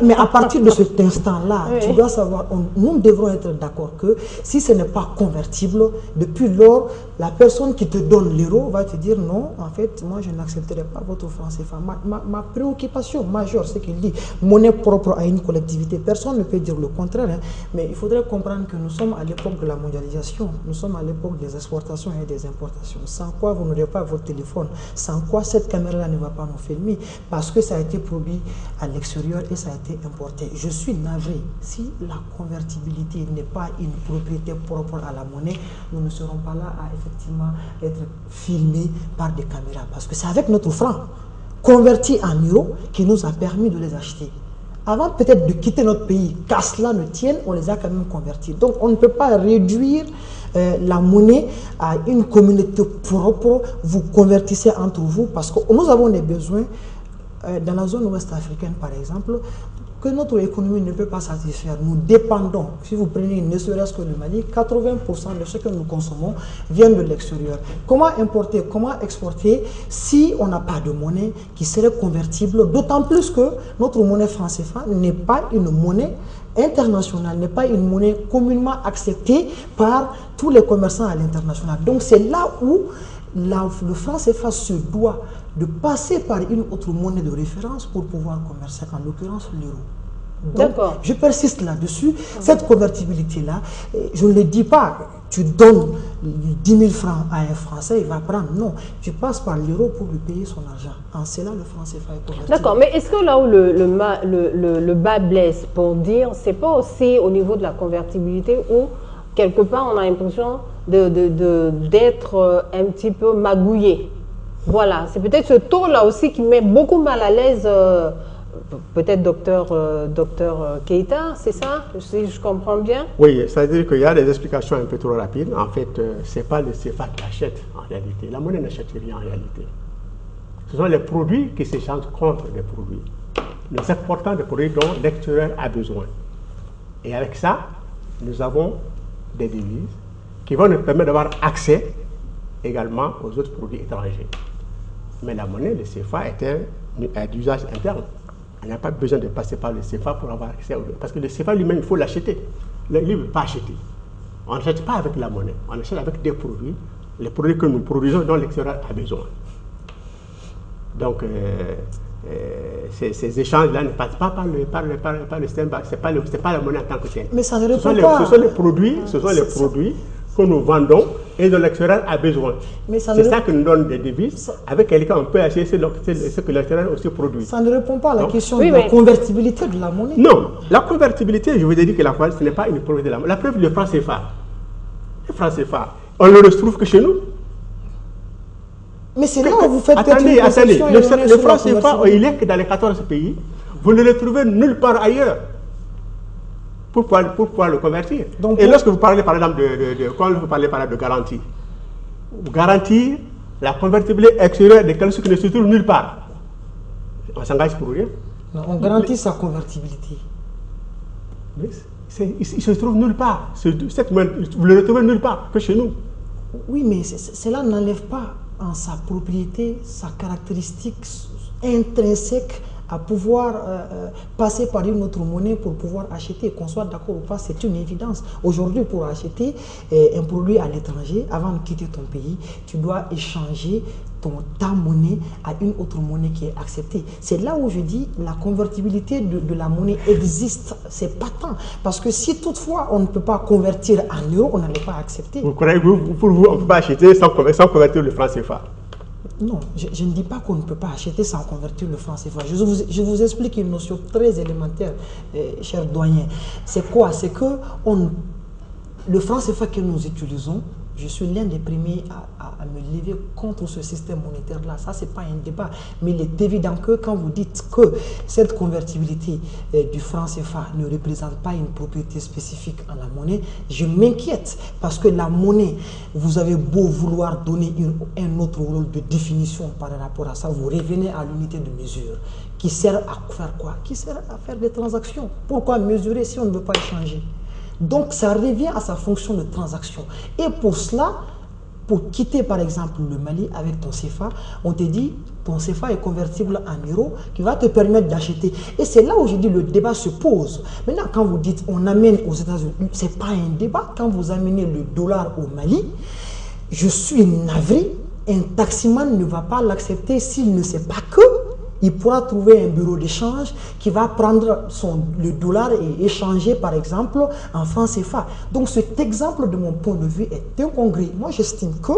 mais à partir de cet instant-là, tu dois savoir, nous devrons être d'accord que si ce n'est pas convertible, depuis lors, la personne qui te donne l'euro va te dire non, en fait, moi je n'accepterai pas votre franc CFA. Ma préoccupation majeure, c'est qu'il dit monnaie propre à une collectivité. Personne ne peut dire le contraire, hein, mais il faudrait comprendre que nous sommes à l'époque de la mondialisation, nous sommes à l'époque des exportations et des importations. Sans quoi vous n'aurez pas votre téléphone, sans quoi cette caméra-là ne va pas nous filmer, parce que ça a été produit à l'extérieur et ça a été importé. Je suis navré, si la convertibilité n'est pas une propriété propre à la monnaie, nous ne serons pas là à effectivement être filmés par des caméras, parce que c'est avec notre franc convertis en euros qui nous a permis de les acheter. Avant peut-être de quitter notre pays, qu'à cela ne tienne, on les a quand même convertis. Donc on ne peut pas réduire la monnaie à une communauté propre, vous convertissez entre vous, parce que nous avons des besoins dans la zone ouest africaine par exemple, que notre économie ne peut pas satisfaire. Nous dépendons, si vous prenez ne serait-ce que le Mali, 80% de ce que nous consommons vient de l'extérieur. Comment importer, comment exporter si on n'a pas de monnaie qui serait convertible, d'autant plus que notre monnaie franc CFA n'est pas une monnaie internationale, n'est pas une monnaie communément acceptée par tous les commerçants à l'international. Donc c'est là où le franc CFA se doit de passer par une autre monnaie de référence pour pouvoir commercer, en l'occurrence l'euro. D'accord. Je persiste là-dessus. Cette convertibilité-là, je ne le dis pas, tu donnes 10 000 francs à un Français, il va prendre. Non, tu passes par l'euro pour lui payer son argent. En cela, le franc CFA est convertible. D'accord, mais est-ce que là où le bas blesse pour dire, c'est pas aussi au niveau de la convertibilité où quelque part on a l'impression d'être un petit peu magouillé? Voilà, c'est peut-être ce taux-là aussi qui met beaucoup mal à l'aise, peut-être docteur Keïta, c'est ça, si je comprends bien? Oui, c'est-à-dire qu'il y a des explications un peu trop rapides. En fait, ce n'est pas le CFA qui achète en réalité. La monnaie n'achète rien en réalité. Ce sont les produits qui s'échangent contre des produits. Nous exportons des produits dont l'extérieur a besoin. Et avec ça, nous avons des devises qui vont nous permettre d'avoir accès également aux autres produits étrangers. Mais la monnaie, le CFA, est d'usage interne. On n'a pas besoin de passer par le CFA pour avoir accès au... Parce que le CFA lui-même, il faut l'acheter. Lui, il ne veut pas acheter. On n'achète pas avec la monnaie. On achète avec des produits, les produits que nous produisons dont l'extérieur a besoin. Donc, ces échanges-là ne passent pas par le système. Ce n'est pas la monnaie en tant que telle. Mais ça ne répond pas. Ce sont les produits que nous vendons et dont l'extérieur a besoin. C'est ça qui nous donne des devises. Avec quelqu'un, on peut acheter ce que l'extérieur aussi produit. Ça ne répond pas à la question de la convertibilité de la monnaie. Non, la convertibilité, je vous ai dit que ce n'est pas une preuve de la monnaie. La preuve du franc CFA. Le franc CFA, on ne le retrouve que chez nous. Mais c'est là où vous faites attendez, le franc CFA, il est que dans les 14 pays. Vous ne le trouvez nulle part ailleurs pour pouvoir le convertir. Donc, et lorsque vous parlez par exemple quand vous parlez par exemple de garantie, vous garantir la convertibilité extérieure de quelque chose qui ne se trouve nulle part. On s'engage pour rien. Non, on garantit sa convertibilité. Mais il se trouve nulle part. Vous le retrouvez nulle part que chez nous. Oui, mais cela n'enlève pas en sa propriété, sa caractéristique intrinsèque à pouvoir passer par une autre monnaie pour pouvoir acheter, qu'on soit d'accord ou pas, c'est une évidence. Aujourd'hui, pour acheter un produit à l'étranger, avant de quitter ton pays, tu dois échanger ta monnaie à une autre monnaie qui est acceptée. C'est là où je dis la convertibilité de la monnaie existe, c'est patent. Parce que si toutefois on ne peut pas convertir en euros, on n'allait pas accepter. Vous croyez que pour vous, on ne peut pas acheter sans convertir le franc CFA? Non, je ne dis pas qu'on ne peut pas acheter sans convertir le franc CFA. Je vous explique une notion très élémentaire, cher doyen. C'est quoi? C'est que le franc CFA que nous utilisons, je suis l'un des premiers à me lever contre ce système monétaire-là. Ça, ce n'est pas un débat. Mais il est évident que quand vous dites que cette convertibilité du franc CFA ne représente pas une propriété spécifique à la monnaie, je m'inquiète. Parce que la monnaie, vous avez beau vouloir donner un autre rôle de définition par rapport à ça, vous revenez à l'unité de mesure qui sert à faire quoi? Qui sert à faire des transactions. Pourquoi mesurer si on ne veut pas échanger? Donc, ça revient à sa fonction de transaction. Et pour cela, pour quitter par exemple le Mali avec ton CFA, on te dit ton CFA est convertible en euros qui va te permettre d'acheter. Et c'est là où je dis le débat se pose. Maintenant, quand vous dites on amène aux États-Unis, ce n'est pas un débat. Quand vous amenez le dollar au Mali, je suis navré, un taximan ne va pas l'accepter s'il ne sait pas que il pourra trouver un bureau d'échange qui va prendre le dollar et échanger par exemple en franc CFA. Donc cet exemple de mon point de vue est incongru. Moi j'estime que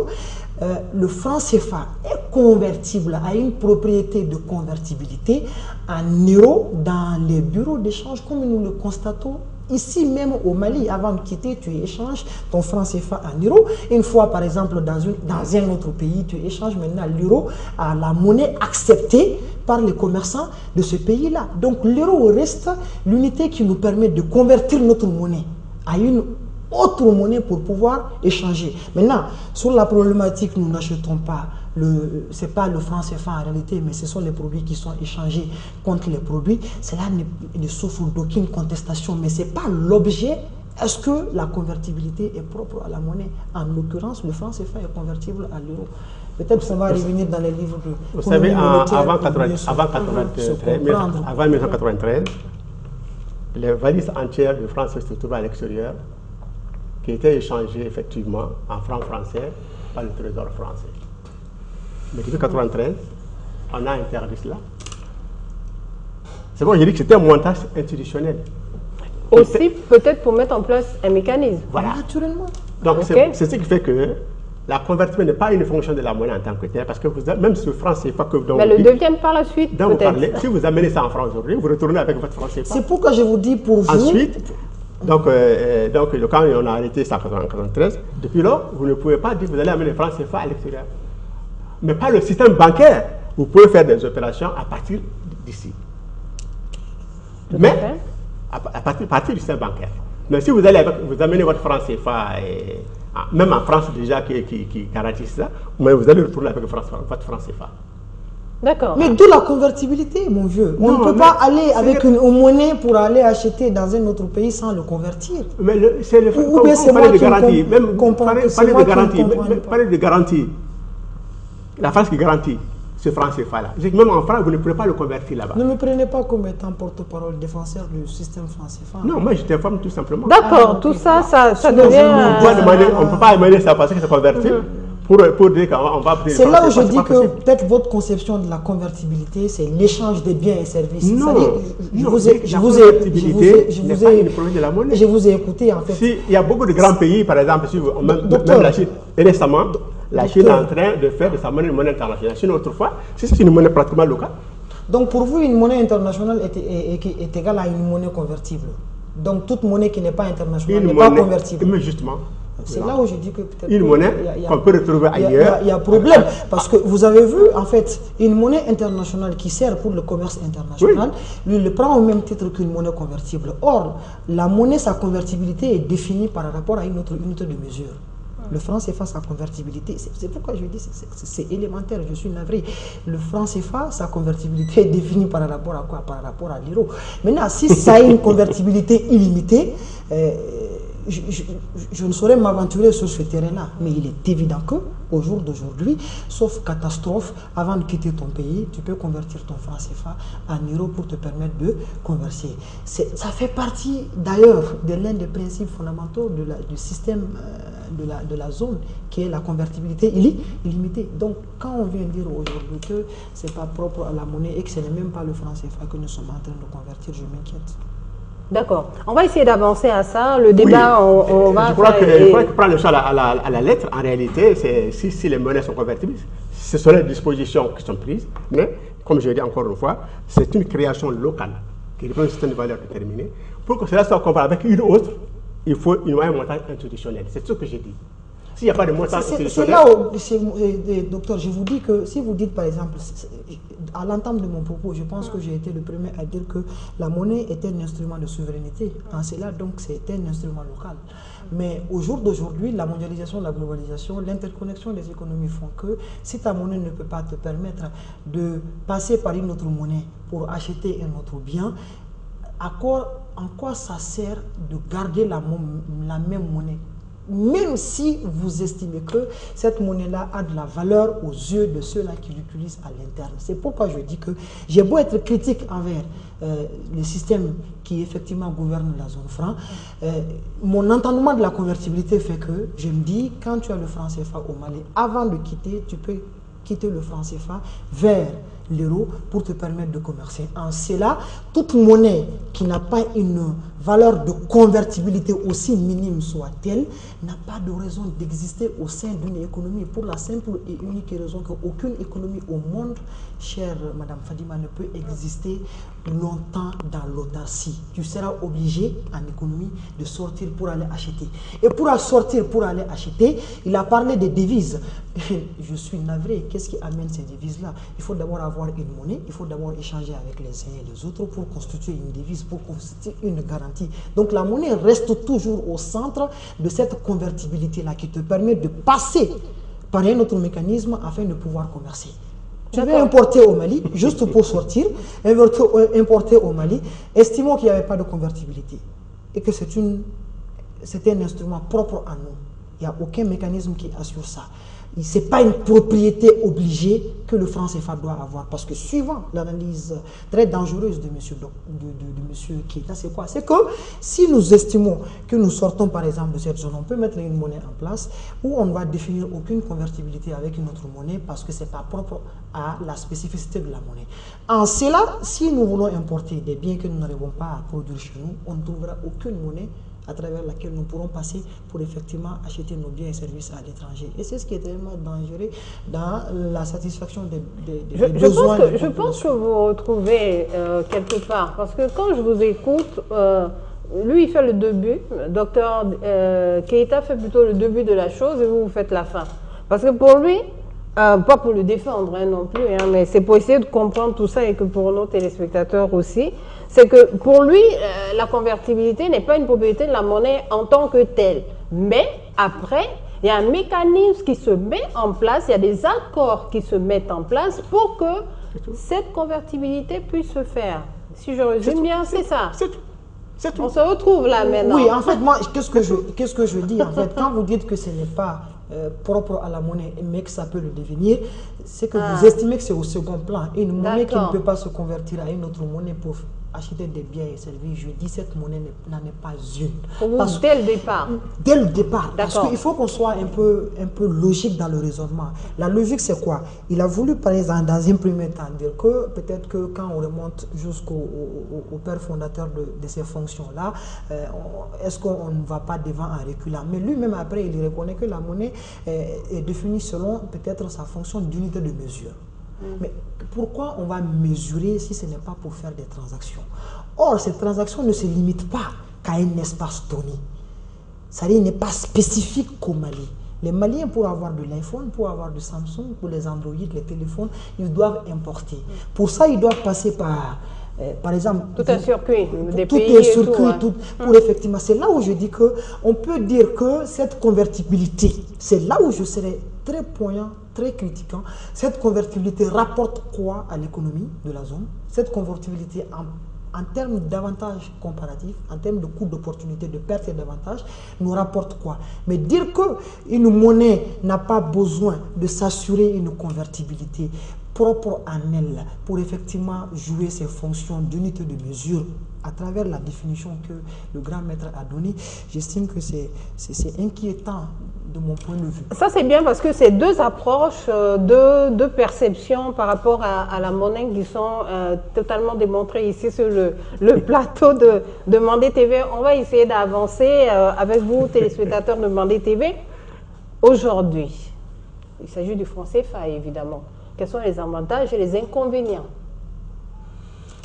le franc CFA est convertible à une propriété de convertibilité en euros dans les bureaux d'échange comme nous le constatons ici même au Mali. Avant de quitter, tu échanges ton franc CFA en euros. Une fois par exemple dans un autre pays, tu échanges maintenant l'euro à la monnaie acceptée par les commerçants de ce pays-là. Donc l'euro reste l'unité qui nous permet de convertir notre monnaie à une autre monnaie pour pouvoir échanger. Maintenant, sur la problématique, nous n'achetons pas, ce n'est pas le franc CFA en réalité, mais ce sont les produits qui sont échangés contre les produits. Cela ne souffre d'aucune contestation, mais ce n'est pas l'objet. Est-ce que la convertibilité est propre à la monnaie? En l'occurrence, le franc CFA est convertible à l'euro. Peut-être qu'on va revenir dans les livres de... Vous savez, avant 1993, les valises entières de France se trouvaient à l'extérieur, qui étaient échangées effectivement en francs français par le trésor français. Mais depuis 1993, on a interdit cela. C'est bon, j'ai dit que c'était un montage institutionnel. Aussi, peut-être pour mettre en place un mécanisme. Voilà. Naturellement. Donc, Okay. c'est ce qui fait que la convertibilité n'est pas une fonction de la monnaie en tant que telle, parce que vous avez, même ce franc CFA que vous Mais le devient par la suite, dont vous parlez, peut-être. si vous amenez ça en France aujourd'hui, vous retournez avec votre franc CFA. C'est pourquoi je vous dis pour vous... Ensuite, donc quand on a arrêté ça en 1993, depuis lors, vous ne pouvez pas dire que vous allez amener le franc CFA à l'extérieur. Mais pas le système bancaire. Vous pouvez faire des opérations à partir d'ici. Mais à partir du système bancaire. Mais si vous allez vous amenez votre franc CFA, même en France déjà qui garantit ça, mais vous allez retourner avec votre franc CFA. D'accord. Mais d'où la convertibilité, mon vieux. On Non, ne peut pas aller avec une monnaie pour aller acheter dans un autre pays sans le convertir. Mais c'est le Ou bien c'est moi de qui garantie. Même comprends, parler de garantie. La France qui garantit ce franc CFA là. Même en France, vous ne pouvez pas le convertir là-bas. Ne me prenez pas comme étant porte-parole défenseur du système franc CFA. Non, moi je t'informe tout simplement. D'accord, tout ça, ça devient... On ne peut pas demander ça parce que c'est converti pour dire qu'on va... C'est là où je dis que peut-être votre conception de la convertibilité, c'est l'échange des biens et services. Non, je vous ai écouté en fait. Si, il y a beaucoup de grands pays, par exemple, même la Chine, et récemment, la Chine est en train de faire de sa monnaie une monnaie internationale. Sinon, autrefois, c'est une monnaie pratiquement locale. Donc pour vous, une monnaie internationale est égale à une monnaie convertible. Donc toute monnaie qui n'est pas internationale n'est pas convertible. Mais justement. C'est là où je dis que peut-être... Une monnaie qu'on peut retrouver ailleurs. Il y a problème. Parce que vous avez vu, en fait, une monnaie internationale qui sert pour le commerce international, lui, il le prend au même titre qu'une monnaie convertible. Or, la monnaie, sa convertibilité est définie par rapport à une autre unité de mesure. Le franc CFA, sa convertibilité, c'est pourquoi je dis c'est élémentaire, je suis navré. Le franc CFA, sa convertibilité est définie par rapport à quoi? Par rapport à l'euro. Maintenant, si ça a une convertibilité illimitée, je ne saurais m'aventurer sur ce terrain-là, mais il est évident qu'au jour d'aujourd'hui, sauf catastrophe, avant de quitter ton pays, tu peux convertir ton franc CFA en euros pour te permettre de converser. Ça fait partie d'ailleurs de l'un des principes fondamentaux du système de la zone, qui est la convertibilité illimitée. Donc, quand on vient dire aujourd'hui que ce n'est pas propre à la monnaie et que ce n'est même pas le franc CFA que nous sommes en train de convertir, je m'inquiète. D'accord. On va essayer d'avancer à ça. Le débat, on va... Je crois que prendre le choix à la lettre, en réalité, si les monnaies sont convertibles, ce sont les dispositions qui sont prises. Mais, comme je l'ai dit encore une fois, c'est une création locale qui répond à un système de valeurs déterminé. Pour que cela soit comparé avec une autre, il faut un montage institutionnel. C'est ce que j'ai dit. S'il n'y a pas de montage institutionnel... C'est là où, docteur, je vous dis que si vous dites par exemple, à l'entame de mon propos, je pense que j'ai été le premier à dire que la monnaie est un instrument de souveraineté. En cela, donc, c'est un instrument local. Mais au jour d'aujourd'hui, la mondialisation, la globalisation, l'interconnexion des économies font que si ta monnaie ne peut pas te permettre de passer par une autre monnaie pour acheter un autre bien, en quoi ça sert de garder la même monnaie? Même si vous estimez que cette monnaie-là a de la valeur aux yeux de ceux-là qui l'utilisent à l'interne. C'est pourquoi je dis que j'ai beau être critique envers le système qui effectivement gouverne la zone franc, mon entendement de la convertibilité fait que je me dis, quand tu as le franc CFA au Mali, avant de quitter, tu peux quitter le franc CFA vers l'euro pour te permettre de commercer. En cela, toute monnaie qui n'a pas une valeur de convertibilité aussi minime soit-elle, n'a pas de raison d'exister au sein d'une économie pour la simple et unique raison qu'aucune économie au monde, chère Madame Fadima, ne peut exister longtemps dans l'autarcie. Tu seras obligé en économie de sortir pour aller acheter. Et pour sortir pour aller acheter, il a parlé des devises. Je suis navré. Qu'est-ce qui amène ces devises-là? Il faut d'abord avoir une monnaie, il faut d'abord échanger avec les uns et les autres pour constituer une devise, pour constituer une garantie. Donc la monnaie reste toujours au centre de cette convertibilité-là qui te permet de passer par un autre mécanisme afin de pouvoir commercer. Tu veux importer au Mali, juste pour sortir, importer au Mali, estimons qu'il n'y avait pas de convertibilité et que c'est un instrument propre à nous. Il n'y a aucun mécanisme qui assure ça. Ce n'est pas une propriété obligée que le franc CFA doit avoir. Parce que suivant l'analyse très dangereuse de monsieur Keïta, c'est quoi? C'est que si nous estimons que nous sortons par exemple de cette zone, on peut mettre une monnaie en place où on ne va définir aucune convertibilité avec une autre monnaie parce que ce n'est pas propre à la spécificité de la monnaie. En cela, si nous voulons importer des biens que nous n'arrivons pas à produire chez nous, on ne trouvera aucune monnaie à travers laquelle nous pourrons passer pour effectivement acheter nos biens et services à l'étranger. Et c'est ce qui est tellement dangereux dans la satisfaction des besoins. Je pense que vous retrouvez quelque part, parce que quand je vous écoute, lui il fait le début, docteur Keïta fait plutôt le début de la chose et vous faites la fin. Parce que pour lui, pas pour le défendre non plus, mais c'est pour essayer de comprendre tout ça et que pour nos téléspectateurs aussi, c'est que pour lui, la convertibilité n'est pas une propriété de la monnaie en tant que telle. Mais après, il y a un mécanisme qui se met en place, il y a des accords qui se mettent en place pour que cette convertibilité puisse se faire. Si je résume bien, c'est ça. On se retrouve là maintenant. Oui, en fait, moi, qu'est-ce que je dis en fait, quand vous dites que ce n'est pas propre à la monnaie, mais que ça peut le devenir, c'est que vous estimez que c'est au second plan. Une monnaie qui ne peut pas se convertir à une autre monnaie pour acheter des biens et services, je dis cette monnaie n'en est pas une. Dès le départ. Dès le départ. Parce qu'il faut qu'on soit un peu logique dans le raisonnement. La logique, c'est quoi? Il a voulu, par exemple, dans un premier temps, dire que peut-être que quand on remonte jusqu'au père fondateur de ces fonctions-là, est-ce qu'on ne va pas devant en reculant? Mais lui-même, après, il reconnaît que la monnaie est définie selon peut-être sa fonction d'unité de mesure. Mais pourquoi on va mesurer si ce n'est pas pour faire des transactions? Or, ces transactions ne se limitent pas qu'à un espace donné. C'est-à-dire, il n'est pas spécifique qu'au Mali. Les Maliens, pour avoir de l'iPhone, pour avoir du Samsung, pour les Android, les téléphones, ils doivent importer. Pour ça, ils doivent passer par exemple, tout un circuit, pour effectivement, c'est là où je dis que on peut dire que cette convertibilité, c'est là où je serais très poignant, très critiquant. Cette convertibilité rapporte quoi à l'économie de la zone? Cette convertibilité en termes d'avantages comparatifs, en termes de coûts d'opportunité, de pertes et d'avantages, nous rapporte quoi? Mais dire qu'une monnaie n'a pas besoin de s'assurer une convertibilité propre en elle pour effectivement jouer ses fonctions d'unité de mesure à travers la définition que le grand maître a donnée, j'estime que c'est inquiétant de mon point de vue. Ça c'est bien parce que c'est deux approches de perception par rapport à la monnaie qui sont totalement démontrées ici sur le plateau de Mandé TV. On va essayer d'avancer avec vous, téléspectateurs de Mandé TV. Aujourd'hui, il s'agit du franc CFA évidemment. Quels sont les avantages et les inconvénients?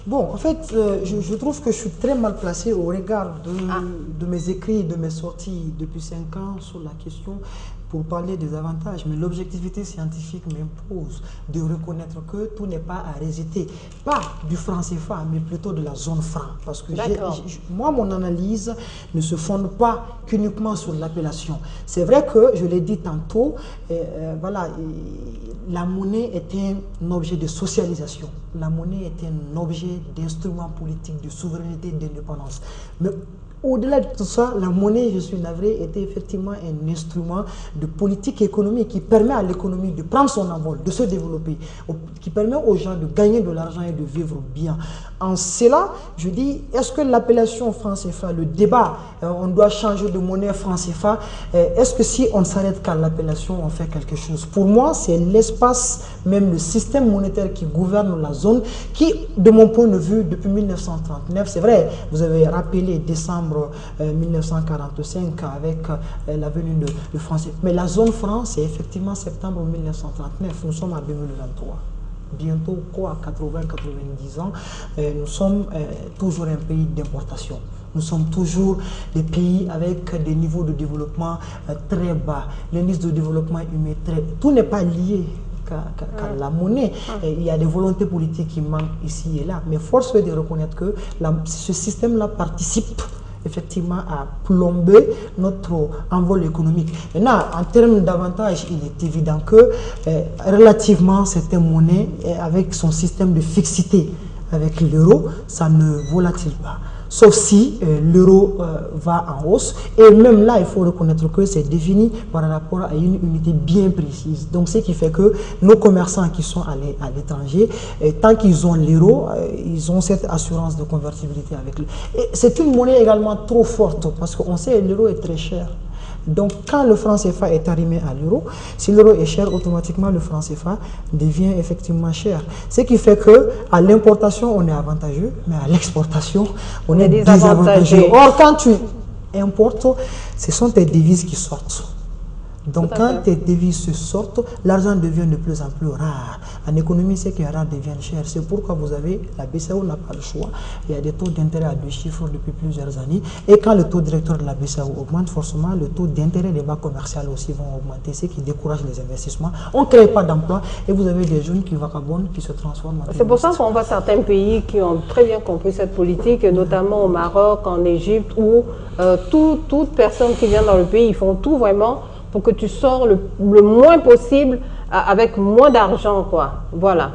Bon, en fait, je trouve que je suis très mal placé au regard de mes écrits, de mes sorties depuis 5 ans sur la question pour parler des avantages. Mais l'objectivité scientifique m'impose de reconnaître que tout n'est pas à rejeter. Pas du franc CFA, mais plutôt de la zone franc. Parce que moi, mon analyse ne se fonde pas qu'uniquement sur l'appellation. C'est vrai que, je l'ai dit tantôt, voilà, la monnaie est un objet de socialisation. La monnaie est un objet d'instrument politique, de souveraineté, d'indépendance. Mais au-delà de tout ça, la monnaie, je suis navré, était effectivement un instrument de politique économique qui permet à l'économie de prendre son envol, de se développer, qui permet aux gens de gagner de l'argent et de vivre bien. En cela, je dis, est-ce que l'appellation franc CFA, le débat, on doit changer de monnaie franc CFA, est-ce que si on s'arrête qu'à l'appellation, on fait quelque chose? Pour moi, c'est l'espace, même le système monétaire qui gouverne la zone, qui, de mon point de vue, depuis 1939, c'est vrai, vous avez rappelé décembre 1945 avec la venue de France. Mais la zone franc, c'est effectivement septembre 1939. Nous sommes en 2023. Bientôt, quoi, 80-90 ans, nous sommes toujours un pays d'importation. Nous sommes toujours des pays avec des niveaux de développement très bas. L'indice de développement humain très... Tout n'est pas lié qu'à la monnaie. Il y a des volontés politiques qui manquent ici et là. Mais force est de reconnaître que ce système-là participe effectivement à plomber notre envol économique. Maintenant, en termes d'avantages, il est évident que relativement certaines monnaies, avec son système de fixité avec l'euro, ça ne volatile pas. sauf si l'euro va en hausse. Et même là, il faut reconnaître que c'est défini par rapport à une unité bien précise. Donc, ce qui fait que nos commerçants qui sont à l'étranger, tant qu'ils ont l'euro, ils ont cette assurance de convertibilité avec lui. Et c'est une monnaie également trop forte parce qu'on sait que l'euro est très cher. Donc, quand le franc CFA est arrimé à l'euro, si l'euro est cher, automatiquement le franc CFA devient effectivement cher. Ce qui fait que à l'importation, on est avantageux, mais à l'exportation, on est désavantageux. Or, quand tu importes, ce sont tes devises qui sortent. Donc, quand tes devises se sortent, l'argent devient de plus en plus rare. En économie, ce qui est rare devient cher. C'est pourquoi vous avez, la BCEAO n'a pas le choix. Il y a des taux d'intérêt à 2 chiffres depuis plusieurs années. Et quand le taux directeur de la BCEAO augmente, forcément, le taux d'intérêt des banques commerciales aussi vont augmenter, ce qui décourage les investissements. On ne crée pas d'emplois et vous avez des jeunes qui vagabondent, qui se transforment en... C'est pour ça qu'on voit certains pays qui ont très bien compris cette politique, notamment au Maroc, en Égypte, où toute personne qui vient dans le pays, ils font tout vraiment pour que tu sors le moins possible avec moins d'argent, quoi. Voilà.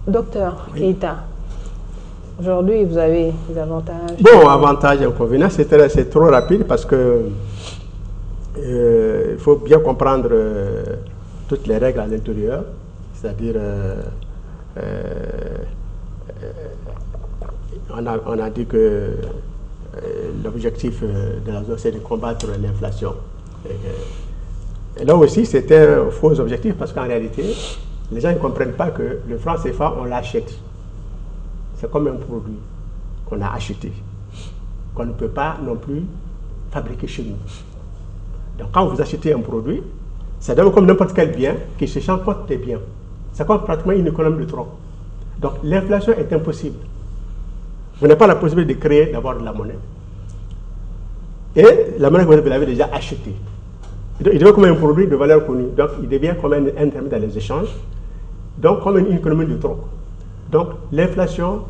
Docteur Keïta, aujourd'hui, vous avez des avantages. Bon, avantages et inconvénients, c'est trop rapide parce que il faut bien comprendre toutes les règles à l'intérieur, c'est-à-dire on a dit que l'objectif de la zone, c'est de combattre l'inflation. Et là aussi, c'était un faux objectif parce qu'en réalité, les gens ne comprennent pas que le franc CFA, on l'achète. C'est comme un produit qu'on a acheté, qu'on ne peut pas non plus fabriquer chez nous. Donc quand vous achetez un produit, c'est comme n'importe quel bien qui se change contre des biens. C'est comme pratiquement une économie de trop. Donc l'inflation est impossible. Vous n'avez pas la possibilité de créer, d'avoir de la monnaie. Et la monnaie que vous l'avez déjà achetée. Il devient comme un produit de valeur connue. Donc, il devient comme un intermédiaire dans les échanges. Donc, comme une économie de troc. Donc, l'inflation,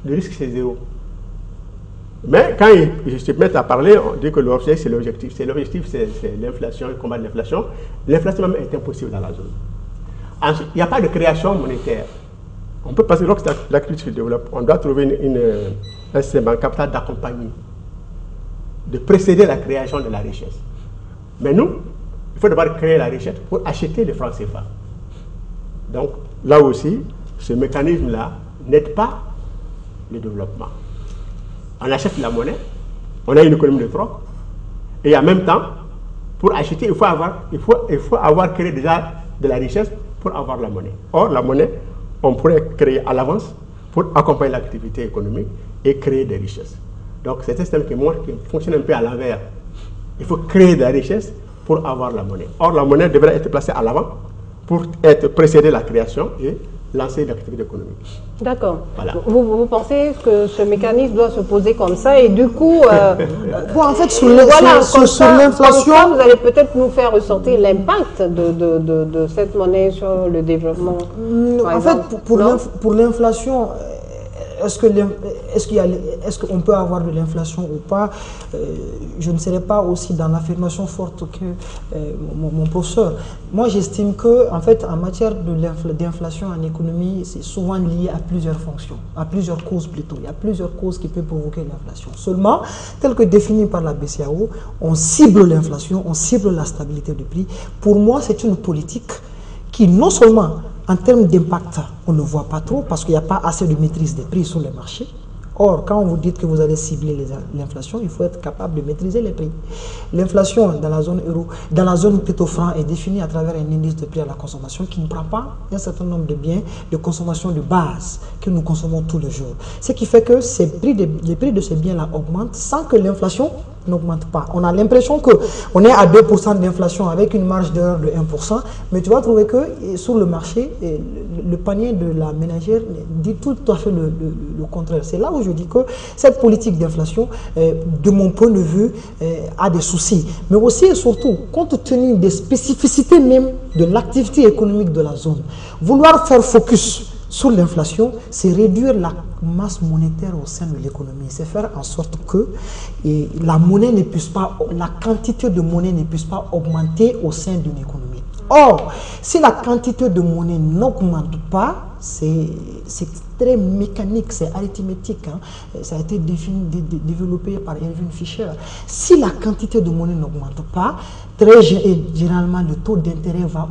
le risque, c'est zéro. Mais quand ils se mettent à parler, on dit que l'objectif, c'est l'objectif. L'objectif, c'est l'inflation, le combat de l'inflation. L'inflation même est impossible dans la zone. Ensuite, il n'y a pas de création monétaire. On peut passer, lorsque la crise se développe, on doit trouver un système capable d'accompagner, de précéder la création de la richesse. Mais nous, il faut d'abord créer la richesse pour acheter le franc CFA. Donc, là aussi, ce mécanisme-là n'aide pas le développement. On achète la monnaie, on a une économie de troc, et en même temps, pour acheter, il faut avoir créé déjà de la richesse pour avoir la monnaie. Or, la monnaie, on pourrait créer à l'avance pour accompagner l'activité économique et créer des richesses. Donc, c'est un système qui fonctionne un peu à l'envers. Il faut créer de la richesse pour avoir la monnaie. Or, la monnaie devrait être placée à l'avant pour précéder la création et lancer l'activité économique. D'accord. Voilà. Vous pensez que ce mécanisme doit se poser comme ça et du coup, bon, en fait, sur l'inflation, vous allez peut-être nous faire ressortir l'impact de cette monnaie sur le développement. En fait, pour l'inflation, est-ce qu'on peut avoir de l'inflation ou pas? Je ne serai pas aussi dans l'affirmation forte que mon professeur. Moi, j'estime que, en fait, en matière d'inflation en économie, c'est souvent lié à plusieurs fonctions, à plusieurs causes plutôt. Il y a plusieurs causes qui peuvent provoquer l'inflation. Seulement, tel que défini par la BCEAO, on cible l'inflation, on cible la stabilité du prix. Pour moi, c'est une politique qui, non seulement en termes d'impact, on ne voit pas trop parce qu'il n'y a pas assez de maîtrise des prix sur les marchés. Or, quand vous dites que vous allez cibler l'inflation, il faut être capable de maîtriser les prix. L'inflation dans la zone euro, dans la zone plutôt franc, est définie à travers un indice de prix à la consommation qui ne prend pas un certain nombre de biens de consommation de base que nous consommons tous les jours. Ce qui fait que les prix de ces biens-là augmentent sans que l'inflation n'augmente pas. On a l'impression qu'on est à 2% d'inflation avec une marge d'erreur de 1%, mais tu vas trouver que sur le marché, le panier de la ménagère dit tout à fait le contraire. C'est là où je dis que cette politique d'inflation, de mon point de vue, a des soucis. Mais aussi et surtout, compte tenu des spécificités même de l'activité économique de la zone, vouloir faire focus sur l'inflation, c'est réduire la masse monétaire au sein de l'économie. C'est faire en sorte que la monnaie ne puisse pas, la quantité de monnaie ne puisse pas augmenter au sein d'une économie. Or, si la quantité de monnaie n'augmente pas, c'est très mécanique, c'est arithmétique. Hein. Ça a été développé par Erwin Fischer. Si la quantité de monnaie n'augmente pas, très généralement le taux d'intérêt va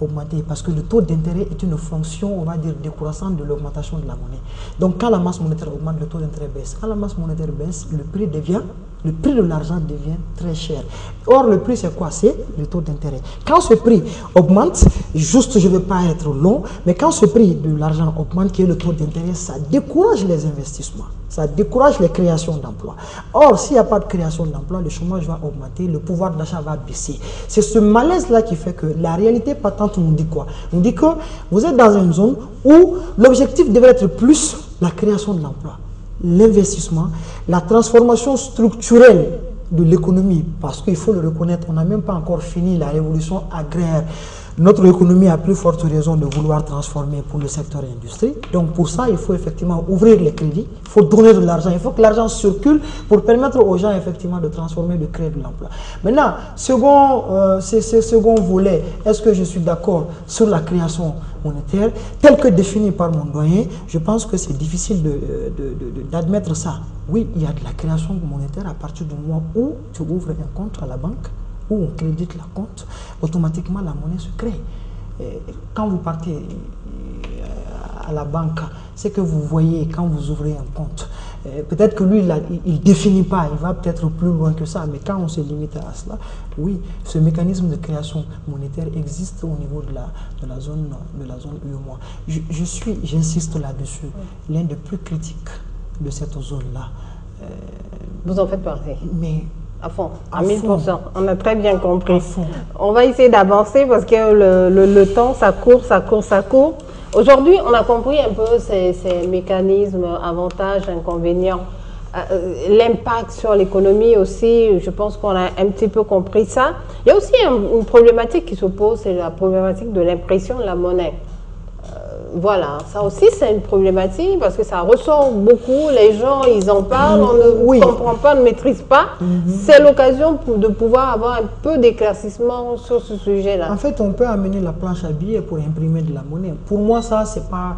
augmenter parce que le taux d'intérêt est une fonction, on va dire, décroissante de l'augmentation de la monnaie. Donc quand la masse monétaire augmente, le taux d'intérêt baisse. Quand la masse monétaire baisse, le prix de l'argent devient très cher. Or, le prix, c'est quoi? C'est le taux d'intérêt. Quand ce prix augmente, juste, je ne vais pas être long, mais quand ce prix de l'argent augmente, qui est le taux d'intérêt, ça décourage les investissements. Ça décourage les créations d'emplois. Or, s'il n'y a pas de création d'emplois, le chômage va augmenter, le pouvoir d'achat va baisser. C'est ce malaise-là qui fait que la réalité patente nous dit quoi? Nous dit que vous êtes dans une zone où l'objectif devrait être plus la création de l'emploi, l'investissement, la transformation structurelle de l'économie, parce qu'il faut le reconnaître, on n'a même pas encore fini la révolution agraire. Notre économie a plus forte raison de vouloir transformer pour le secteur industrie. Donc pour ça, il faut effectivement ouvrir les crédits, il faut donner de l'argent, il faut que l'argent circule pour permettre aux gens effectivement de transformer, de créer de l'emploi. Maintenant, second volet, est-ce que je suis d'accord sur la création monétaire telle que définie par mon doyen? Je pense que c'est difficile d'admettre ça. Oui, il y a de la création monétaire à partir du moment où tu ouvres un compte à la banque, où on crédite la compte, automatiquement la monnaie se crée. Quand vous partez à la banque, c'est que vous voyez quand vous ouvrez un compte. Peut-être que lui, il ne définit pas, il va peut-être plus loin que ça, mais quand on se limite à cela, oui, ce mécanisme de création monétaire existe au niveau de la zone UEMOA. J'insiste là-dessus, l'un des plus critiques de cette zone-là. Vous en faites partie. Mais à fond, à 1000%. On a très bien compris. On va essayer d'avancer parce que le temps, ça court. Aujourd'hui, on a compris un peu ces mécanismes, avantages, inconvénients, l'impact sur l'économie aussi. Je pense qu'on a un petit peu compris ça. Il y a aussi une problématique qui se pose, c'est la problématique de l'impression de la monnaie. Voilà, ça aussi c'est une problématique parce que ça ressort beaucoup, les gens ils en parlent, on ne comprend pas, on ne maîtrise pas. C'est l'occasion de pouvoir avoir un peu d'éclaircissement sur ce sujet-là. En fait, on peut amener la planche à billets pour imprimer de la monnaie. Pour moi, ça c'est pas...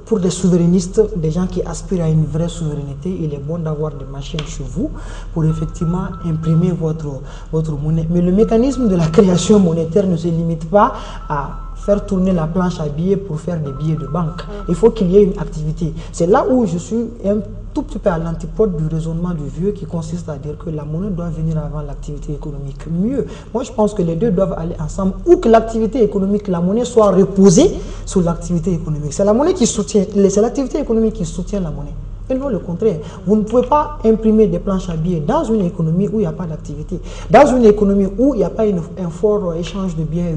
Pour des souverainistes, des gens qui aspirent à une vraie souveraineté, il est bon d'avoir des machines chez vous pour effectivement imprimer votre monnaie. Mais le mécanisme de la création monétaire ne se limite pas à faire tourner la planche à billets pour faire des billets de banque. Il faut qu'il y ait une activité. C'est là où je suis un tout petit peu à l'antipode du raisonnement du vieux qui consiste à dire que la monnaie doit venir avant l'activité économique. Mieux, moi je pense que les deux doivent aller ensemble, ou que l'activité économique, la monnaie soit reposée sur l'activité économique. C'est la monnaie qui soutient, c'est l'activité économique qui soutient la monnaie. Et non le contraire. Vous ne pouvez pas imprimer des planches à billets dans une économie où il n'y a pas d'activité. Dans une économie où il n'y a pas un fort échange de biens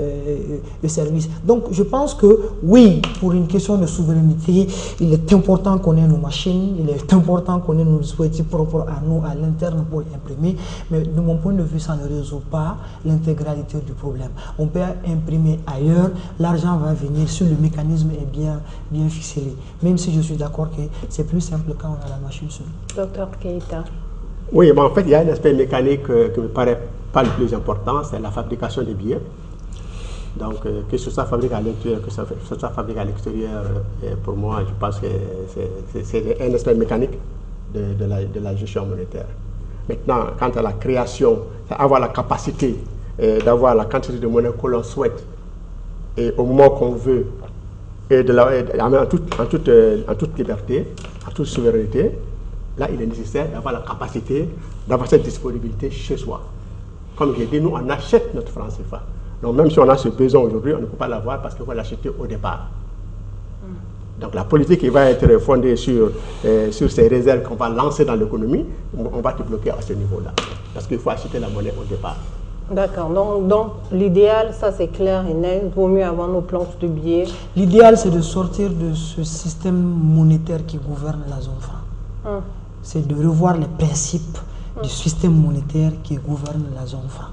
et de services. Donc je pense que oui, pour une question de souveraineté, il est important qu'on ait nos machines, il est important qu'on ait nos dispositifs propres à nous, à l'interne pour imprimer. Mais de mon point de vue, ça ne résout pas l'intégralité du problème. On peut imprimer ailleurs, l'argent va venir si le mécanisme est bien ficelé. Même si je suis d'accord que c'est plus simple quand on a la machine sur nous. Docteur Keïta. Oui, mais en fait, il y a un aspect mécanique qui me paraît pas le plus important, c'est la fabrication des billets. Donc, que ce soit fabriqué à l'intérieur, que ce soit fabriqué à l'extérieur, pour moi, je pense que c'est un aspect mécanique de la gestion monétaire. Maintenant, quant à la création, avoir la capacité d'avoir la quantité de monnaie que l'on souhaite et au moment qu'on veut, et en toute liberté, en toute souveraineté, là il est nécessaire d'avoir la capacité, d'avoir cette disponibilité chez soi. Comme j'ai dit, nous on achète notre franc CFA. Donc même si on a ce besoin aujourd'hui, on ne peut pas l'avoir parce qu'on va l'acheter au départ. Donc la politique qui va être fondée sur ces réserves qu'on va lancer dans l'économie, on va te bloquer à ce niveau-là. Parce qu'il faut acheter la monnaie au départ. D'accord, donc l'idéal, ça c'est clair et net, il vaut mieux avoir nos planches de billets. L'idéal c'est de sortir de ce système monétaire qui gouverne la zone franc. C'est de revoir les principes du système monétaire qui gouverne la zone franc.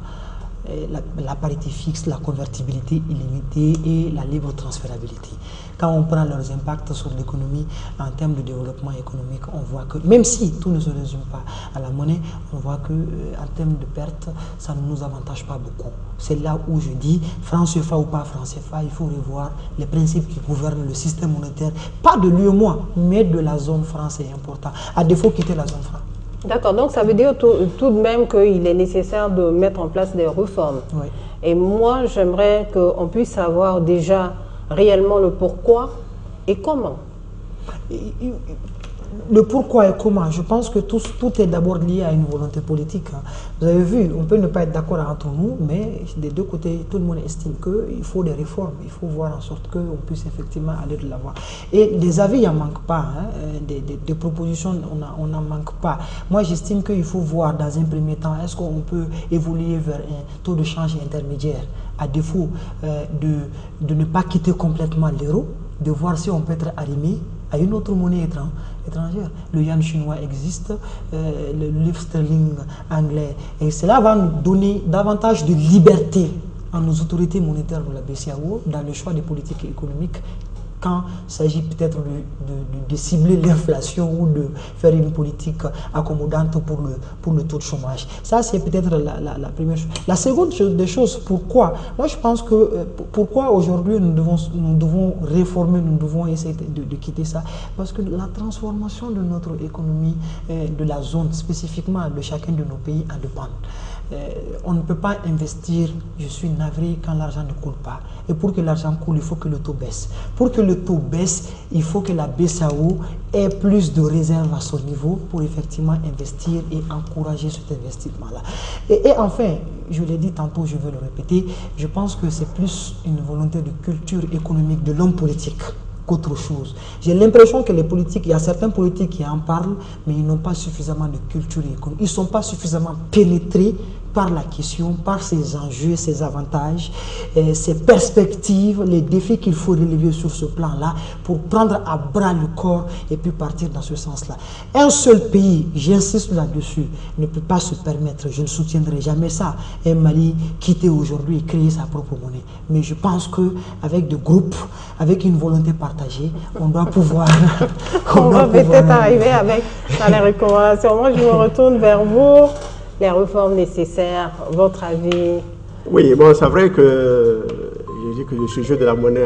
la parité fixe, la convertibilité illimitée et la libre transférabilité. Quand on prend leurs impacts sur l'économie en termes de développement économique, on voit que, même si tout ne se résume pas à la monnaie, on voit que en termes de pertes, ça ne nous avantage pas beaucoup. C'est là où je dis, franc CFA ou pas franc CFA, il faut revoir les principes qui gouvernent le système monétaire, pas de l'UEMOA, mais de la zone franc, c'est important. À défaut, quitter la zone franc. D'accord, donc ça veut dire tout de même qu'il est nécessaire de mettre en place des réformes. Oui. Et moi, j'aimerais qu'on puisse savoir déjà réellement le pourquoi et comment. Le pourquoi et comment, je pense que tout est d'abord lié à une volonté politique. Vous avez vu, on peut ne pas être d'accord entre nous, mais des deux côtés, tout le monde estime qu'il faut des réformes. Il faut voir en sorte qu'on puisse effectivement aller de l'avant. Et des avis, il n'en manque pas. Des propositions, on n'en manque pas. Moi, j'estime qu'il faut voir dans un premier temps, est-ce qu'on peut évoluer vers un taux de change intermédiaire, à défaut de ne pas quitter complètement l'euro, de voir si on peut être arrimé à une autre monnaie étrangère. Le yuan chinois existe, le livre sterling anglais, et cela va nous donner davantage de liberté à nos autorités monétaires de la BCEAO dans le choix des politiques économiques quand il s'agit peut-être de cibler l'inflation ou de faire une politique accommodante pour le taux de chômage. Ça, c'est peut-être la première chose. La seconde des choses, pourquoi? Moi, je pense que pourquoi aujourd'hui nous devons réformer, nous devons essayer de quitter ça? Parce que la transformation de notre économie, de la zone, spécifiquement de chacun de nos pays, en dépend. On ne peut pas investir, je suis navré, quand l'argent ne coule pas. Et pour que l'argent coule, il faut que le taux baisse. Pour que le taux baisse, il faut que la BCEAO ait plus de réserves à son niveau pour effectivement investir et encourager cet investissement-là. Et enfin, je l'ai dit tantôt, je veux le répéter, je pense que c'est plus une volonté de culture économique de l'homme politique qu'autre chose. J'ai l'impression que les politiques, il y a certains politiques qui en parlent, mais ils n'ont pas suffisamment de culture économique. Ils ne sont pas suffisamment pénétrés par la question, par ses enjeux, ses avantages, ses perspectives, les défis qu'il faut relever sur ce plan-là pour prendre à bras le corps et puis partir dans ce sens-là. Un seul pays, j'insiste là-dessus, ne peut pas se permettre, je ne soutiendrai jamais ça, un Mali quitter aujourd'hui et créer sa propre monnaie. Mais je pense qu'avec des groupes, avec une volonté partagée, on doit pouvoir... on va peut-être arriver avec les recommandations. Moi, je me retourne vers vous. Les réformes nécessaires, votre avis? Oui, bon, c'est vrai que je dis que le sujet de la monnaie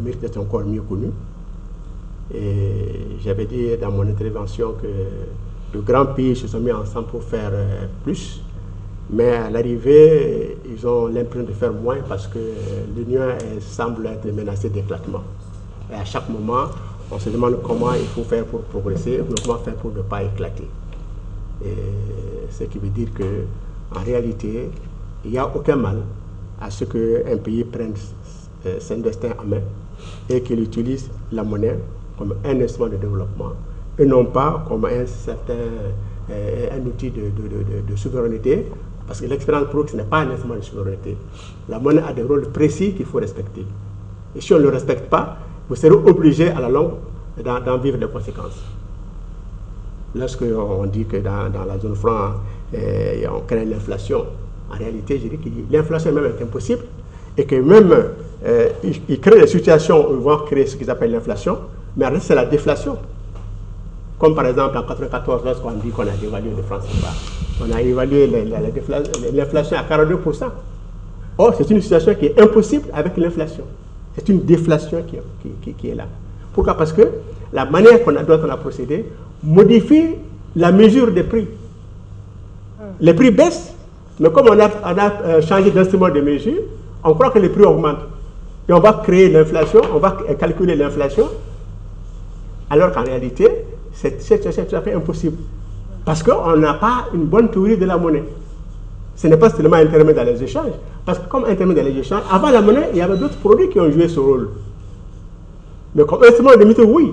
mérite d'être encore mieux connu. Et j'avais dit dans mon intervention que de grands pays se sont mis ensemble pour faire plus. Mais à l'arrivée, ils ont l'impression de faire moins parce que l'Union semble être menacée d'éclatement. Et à chaque moment, on se demande comment il faut faire pour progresser, ou comment faire pour ne pas éclater. Et ce qui veut dire qu'en réalité, il n'y a aucun mal à ce qu'un pays prenne son destin en main et qu'il utilise la monnaie comme un instrument de développement et non pas comme un outil de souveraineté, parce que l'expérience prouve que ce n'est pas un instrument de souveraineté. La monnaie a des rôles précis qu'il faut respecter. Et si on ne le respecte pas, vous serez obligé à la longue d'en vivre les conséquences. Lorsqu'on dit que dans la zone franc, on crée l'inflation, en réalité, je dis que l'inflation même est impossible et que même ils créent des situations où ils vont créer ce qu'ils appellent l'inflation, mais en réalité, c'est la déflation. Comme par exemple en 1994, lorsqu'on dit qu'on a dévalué le franc CFA, on a évalué l'inflation à 42%. Or, c'est une situation qui est impossible avec l'inflation. C'est une déflation qui est là. Pourquoi? Parce que la manière dont on a procédé modifie la mesure des prix. Les prix baissent, mais comme on a changé d'instrument de mesure, on croit que les prix augmentent. Et on va créer l'inflation, on va calculer l'inflation, alors qu'en réalité, c'est tout à fait impossible. Parce qu'on n'a pas une bonne théorie de la monnaie. Ce n'est pas seulement intermédiaire dans les échanges, parce que comme intermédiaire dans les échanges, avant la monnaie, il y avait d'autres produits qui ont joué ce rôle. Mais comme instrument de mesure, oui.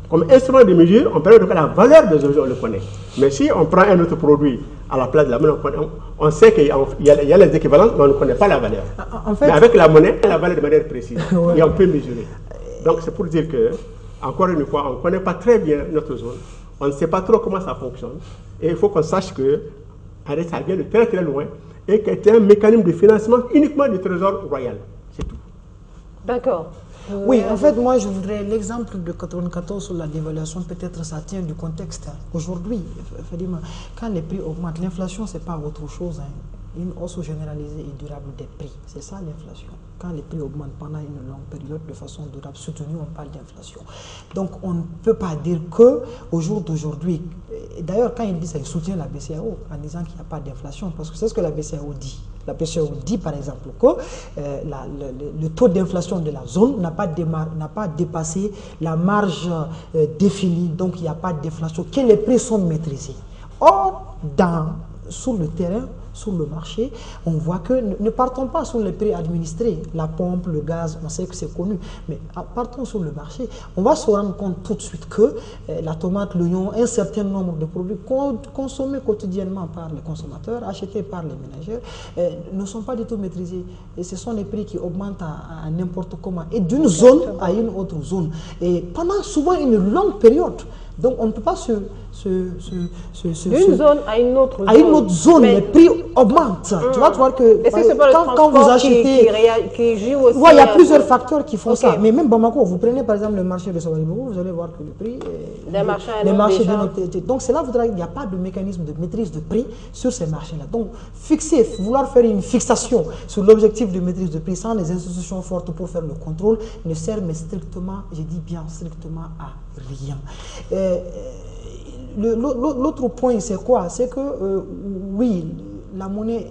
Comme instrument de mesure, on permet de la valeur des objets, on le connaît. Mais si on prend un autre produit à la place de la monnaie, on sait qu'il y a les équivalences, mais on ne connaît pas la valeur. En fait, mais avec la monnaie, on a la valeur de manière précise. Ouais. Et on peut mesurer. Donc c'est pour dire que, encore une fois, on ne connaît pas très bien notre zone. On ne sait pas trop comment ça fonctionne. Et il faut qu'on sache que ça vient de très très loin. et qui était un mécanisme de financement uniquement du trésor royal. C'est tout. D'accord. Oui, en fait, moi, je voudrais l'exemple de 94 sur la dévaluation, peut-être ça tient du contexte. Aujourd'hui, quand les prix augmentent, l'inflation, ce n'est pas autre chose. Une hausse généralisée et durable des prix. C'est ça l'inflation. Quand les prix augmentent pendant une longue période de façon durable, soutenue, on parle d'inflation. Donc on ne peut pas dire qu'au jour d'aujourd'hui, d'ailleurs quand il dit ça, il soutient la BCEAO en disant qu'il n'y a pas d'inflation, parce que c'est ce que la BCEAO dit. La BCEAO dit par exemple que le taux d'inflation de la zone n'a pas dépassé la marge définie, donc il n'y a pas d'inflation, que les prix sont maîtrisés. Or, sur le terrain, sur le marché, on voit que ne partons pas sur les prix administrés, la pompe, le gaz, on sait que c'est connu, mais partons sur le marché, on va se rendre compte tout de suite que la tomate, l'oignon, un certain nombre de produits consommés quotidiennement par les consommateurs, achetés par les ménagères, ne sont pas du tout maîtrisés. Et ce sont les prix qui augmentent à n'importe comment, et d'une zone à une autre zone, et pendant souvent une longue période. Donc on ne peut pas d'une zone à une autre zone. À une autre zone, les prix augmentent. Tu vas voir que quand vous achetez, qui joue aussi. Ouais, il y a plusieurs facteurs qui font ça. Mais même Bamako, vous prenez par exemple le marché de Sawaribou, vous allez voir que le prix les marchés donc c'est là qu'il n'y a pas de mécanisme de maîtrise de prix sur ces marchés-là. Donc vouloir faire une fixation sur l'objectif de maîtrise de prix sans les institutions fortes pour faire le contrôle ne sert mais strictement, je dis bien strictement à rien. L'autre point, c'est quoi? C'est que, oui, la monnaie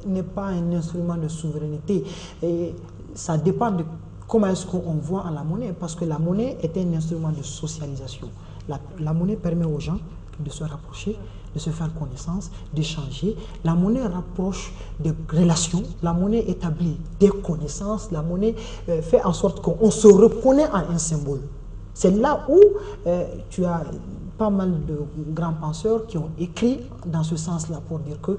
n'est pas un instrument de souveraineté. Et ça dépend de comment est-ce qu'on voit en la monnaie, parce que la monnaie est un instrument de socialisation. La monnaie permet aux gens de se rapprocher, de se faire connaissance, d'échanger. La monnaie rapproche des relations, la monnaie établit des connaissances, la monnaie fait en sorte qu'on se reconnaît en un symbole. C'est là où tu as pas mal de grands penseurs qui ont écrit dans ce sens-là pour dire que,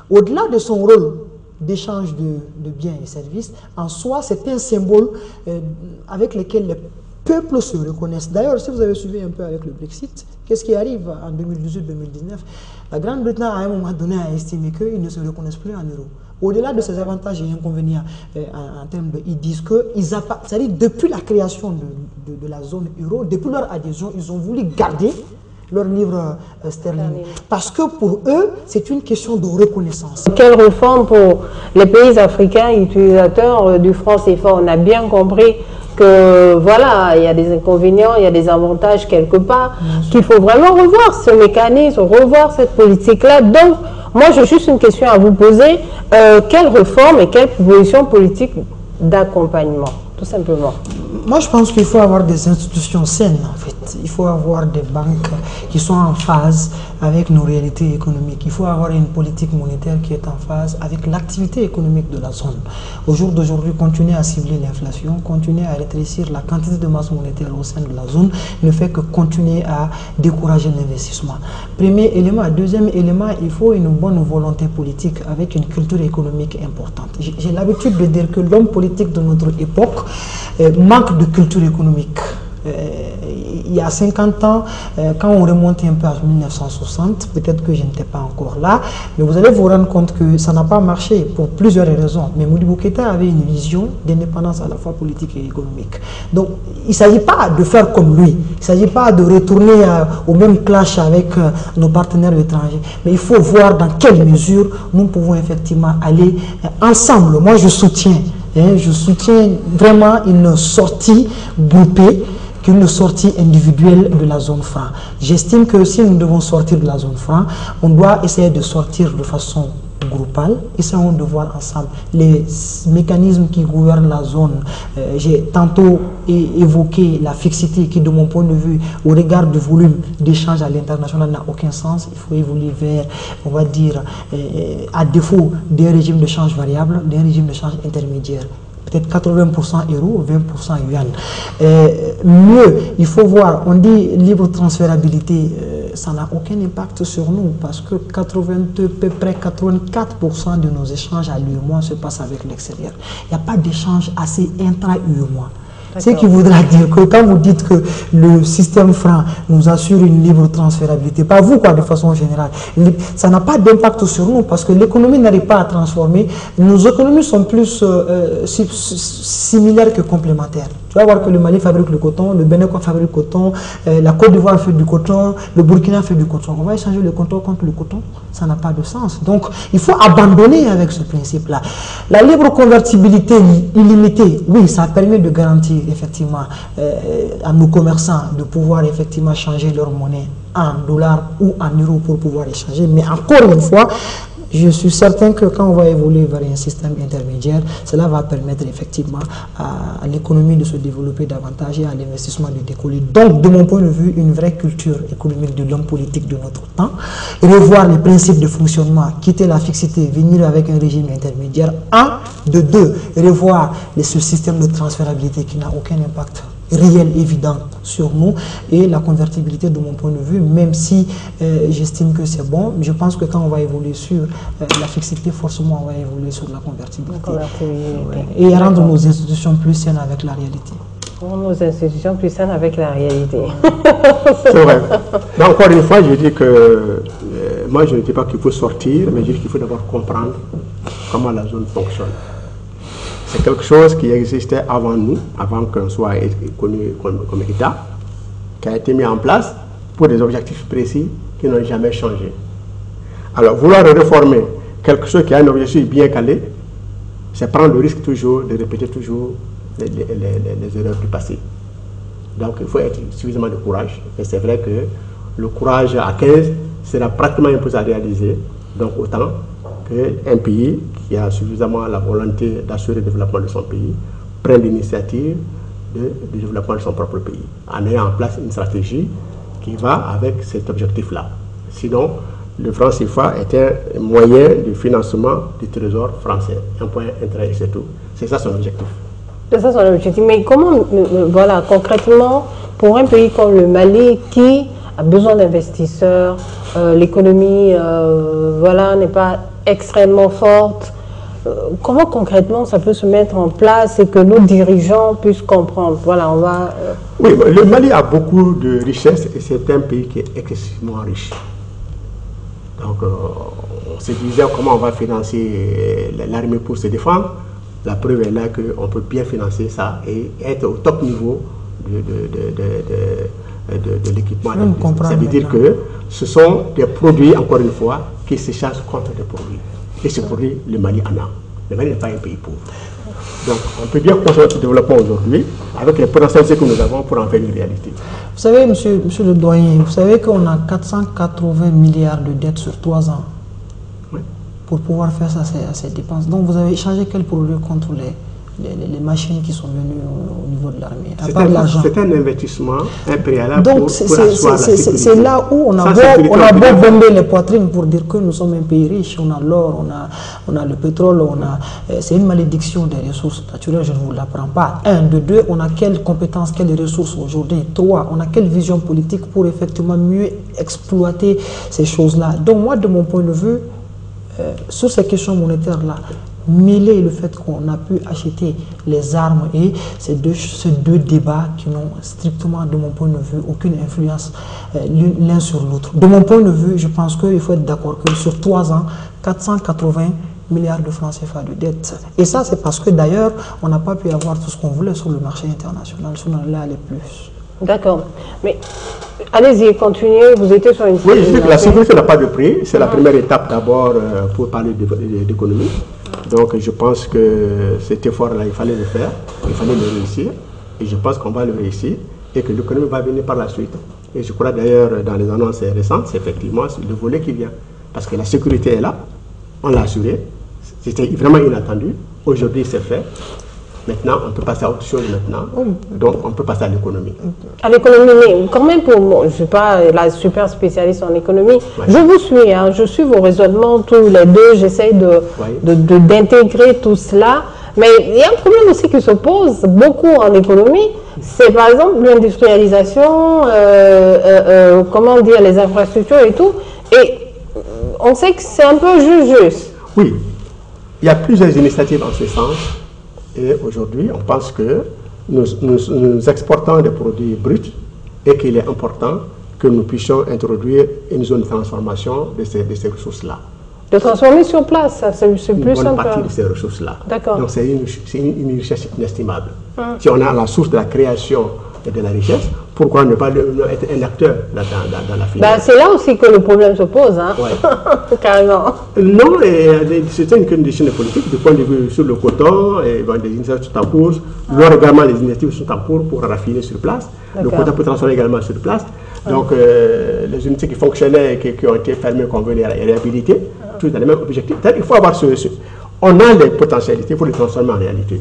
au-delà de son rôle d'échange de biens et services, en soi, c'est un symbole avec lequel les peuples se reconnaissent. D'ailleurs, si vous avez suivi un peu avec le Brexit, qu'est-ce qui arrive en 2018-2019? La Grande-Bretagne, à un moment donné, a estimé qu'ils ne se reconnaissent plus en euros. Au-delà de ces avantages et inconvénients en termes de... Ils disent que, c'est-à-dire depuis la création de la zone euro, depuis leur adhésion, ils ont voulu garder leur livre sterling. Parce que pour eux, c'est une question de reconnaissance. Quelle réforme pour les pays africains utilisateurs du franc CFA? On a bien compris que voilà, il y a des inconvénients, il y a des avantages quelque part, qu'il faut vraiment revoir ce mécanisme, revoir cette politique-là. Donc, moi, j'ai juste une question à vous poser. Quelle réforme et quelle proposition politique d'accompagnement, tout simplement? Moi, je pense qu'il faut avoir des institutions saines, en fait. Il faut avoir des banques qui sont en phase avec nos réalités économiques. Il faut avoir une politique monétaire qui est en phase avec l'activité économique de la zone. Au jour d'aujourd'hui, continuer à cibler l'inflation, continuer à rétrécir la quantité de masse monétaire au sein de la zone ne fait que continuer à décourager l'investissement. Premier élément. Deuxième élément, il faut une bonne volonté politique avec une culture économique importante. J'ai l'habitude de dire que l'homme politique de notre époque manque de culture économique. Il y a 50 ans, quand on remonte un peu à 1960, peut-être que je n'étais pas encore là, mais vous allez vous rendre compte que ça n'a pas marché pour plusieurs raisons. Mais Modibo Keïta avait une vision d'indépendance à la fois politique et économique. Donc, il ne s'agit pas de faire comme lui, il ne s'agit pas de retourner au même clash avec nos partenaires étrangers, mais il faut voir dans quelle mesure nous pouvons effectivement aller ensemble. Moi, je soutiens vraiment une sortie groupée qu'une sortie individuelle de la zone franc. J'estime que si nous devons sortir de la zone franc, on doit essayer de sortir de façon groupale. Essayons de voir ensemble les mécanismes qui gouvernent la zone. J'ai tantôt évoqué la fixité qui, de mon point de vue, au regard du volume d'échanges à l'international, n'a aucun sens. Il faut évoluer vers, on va dire, à défaut d'un régime de change variable, d'un régime de change intermédiaire. Peut-être 80% euros, 20% yuan. Mieux, il faut voir, on dit libre transférabilité, ça n'a aucun impact sur nous parce que 84% de nos échanges à l'UEMOA se passent avec l'extérieur. Il n'y a pas d'échange assez intra-UEMOA. Ce qui voudra dire que quand vous dites que le système franc nous assure une libre transférabilité, pas vous quoi de façon générale, ça n'a pas d'impact sur nous parce que l'économie n'arrive pas à transformer. Nos économies sont plus similaires que complémentaires. Tu vas voir que le Mali fabrique le coton, le Bénin fabrique le coton, la Côte d'Ivoire fait du coton, le Burkina fait du coton. On va échanger le coton contre le coton, ça n'a pas de sens. Donc il faut abandonner avec ce principe-là. La libre convertibilité illimitée, oui, ça permet de garantir effectivement à nos commerçants de pouvoir effectivement changer leur monnaie en dollars ou en euros pour pouvoir échanger. Mais encore une fois, je suis certain que quand on va évoluer vers un système intermédiaire, cela va permettre effectivement à l'économie de se développer davantage et à l'investissement de décoller. Donc, de mon point de vue, une vraie culture économique de l'homme politique de notre temps, revoir les principes de fonctionnement, quitter la fixité, venir avec un régime intermédiaire. Un, de deux, revoir ce système de transférabilité qui n'a aucun impact réel, évident sur nous, et la convertibilité de mon point de vue, même si j'estime que c'est bon, je pense que quand on va évoluer sur la fixité, forcément on va évoluer sur la convertibilité. Et rendre nos institutions plus saines avec la réalité. Nos institutions plus saines avec la réalité. C'est vrai. Donc, encore une fois, je dis que moi je ne dis pas qu'il faut sortir, mais je dis qu'il faut d'abord comprendre comment la zone fonctionne. C'est quelque chose qui existait avant nous, avant qu'on soit connu comme État, qui a été mis en place pour des objectifs précis qui n'ont jamais changé. Alors, vouloir réformer quelque chose qui a un objectif bien calé, c'est prendre le risque toujours de répéter toujours les erreurs du passé. Donc, il faut être suffisamment de courage. Et c'est vrai que le courage à 15 sera pratiquement impossible à réaliser. Donc, autant qu'un pays qui a suffisamment la volonté d'assurer le développement de son pays prenne l'initiative du développement de son propre pays, en ayant en place une stratégie qui va avec cet objectif-là. Sinon, le franc CFA est un moyen de financement du trésor français. Un point intérêt, c'est tout. C'est ça son objectif. C'est ça son objectif. Mais comment, voilà, concrètement, pour un pays comme le Mali qui a besoin d'investisseurs, l'économie, voilà, n'est pas extrêmement forte, comment concrètement ça peut se mettre en place et que nos dirigeants puissent comprendre? Voilà, on va... Oui, le Mali a beaucoup de richesses et c'est un pays qui est excessivement riche. Donc, on se disait comment on va financer l'armée pour se défendre. La preuve est là qu'on peut bien financer ça et être au top niveau de l'équipement. Ça veut dire que ce sont des produits, encore une fois, qui s'échangent contre des produits. Et ces produits, le Mali en a. Le Mali n'est pas un pays pauvre. Donc, on peut bien construire notre développement aujourd'hui avec les potentialités que nous avons pour en faire une réalité. Vous savez, monsieur le doyen, vous savez qu'on a 480 milliards de dettes sur 3 ans pour pouvoir faire ça à ces dépenses. Donc, vous avez échangé quel produit contre les machines qui sont venues au niveau de l'armée? C'est un investissement impérial. Donc, c'est là où on a beau bomber les poitrines pour dire que nous sommes un pays riche, on a l'or, on a le pétrole, c'est une malédiction des ressources naturelles, je ne vous l'apprends pas. Un, de deux, on a quelles compétences, quelles ressources aujourd'hui? Trois, on a quelle vision politique pour effectivement mieux exploiter ces choses-là? Donc, moi, de mon point de vue, sur ces questions monétaires-là, mêler le fait qu'on a pu acheter les armes et ces deux débats qui n'ont strictement, de mon point de vue, aucune influence l'un sur l'autre. De mon point de vue, je pense qu'il faut être d'accord que sur 3 ans, 480 milliards de francs CFA de dette. Et ça, c'est parce que d'ailleurs, on n'a pas pu avoir tout ce qu'on voulait sur le marché international, si on allait aller plus. D'accord. Mais allez-y, continuez, vous étiez sur une... Oui, je dis que la sécurité n'a pas de prix. C'est la première étape d'abord pour parler d'économie. Donc je pense que cet effort-là, il fallait le faire, il fallait le réussir. Et je pense qu'on va le réussir et que l'économie va venir par la suite. Et je crois d'ailleurs dans les annonces récentes, c'est effectivement le volet qui vient. Parce que la sécurité est là, on l'a assuré, c'était vraiment inattendu. Aujourd'hui, c'est fait. Maintenant, on peut passer à autre chose maintenant. Donc, on peut passer à l'économie. À l'économie, mais quand même, pour moi, je ne suis pas la super spécialiste en économie. Ouais. Je vous suis, hein, je suis vos raisonnements tous les deux. J'essaie d'intégrer tout cela. Mais il y a un problème aussi qui se pose beaucoup en économie. C'est par exemple l'industrialisation, comment dire, les infrastructures et tout. Et on sait que c'est un peu juste. Oui, il y a plusieurs initiatives en ce sens. Et aujourd'hui, on pense que nous exportons des produits bruts et qu'il est important que nous puissions introduire une zone de transformation de ces ressources-là. De transformer sur place, c'est plus simple. Une bonne partie de ces ressources-là. D'accord. Donc c'est une richesse inestimable. Si on a la source de la création et de la richesse, pourquoi ne pas être un acteur dans la filière? C'est là aussi que le problème se pose, hein? Ouais. Carrément. Non, c'est une condition politique du point de vue sur le coton, et, des initiatives sont en cours. L'or également, les initiatives sont en cours pour raffiner sur place. Le coton peut transformer également sur place. Donc les unités qui fonctionnaient et qui ont été fermées, qu'on veut les réhabiliter, tous dans les mêmes objectifs. Il faut avoir on a les potentialités pour les transformer en réalité.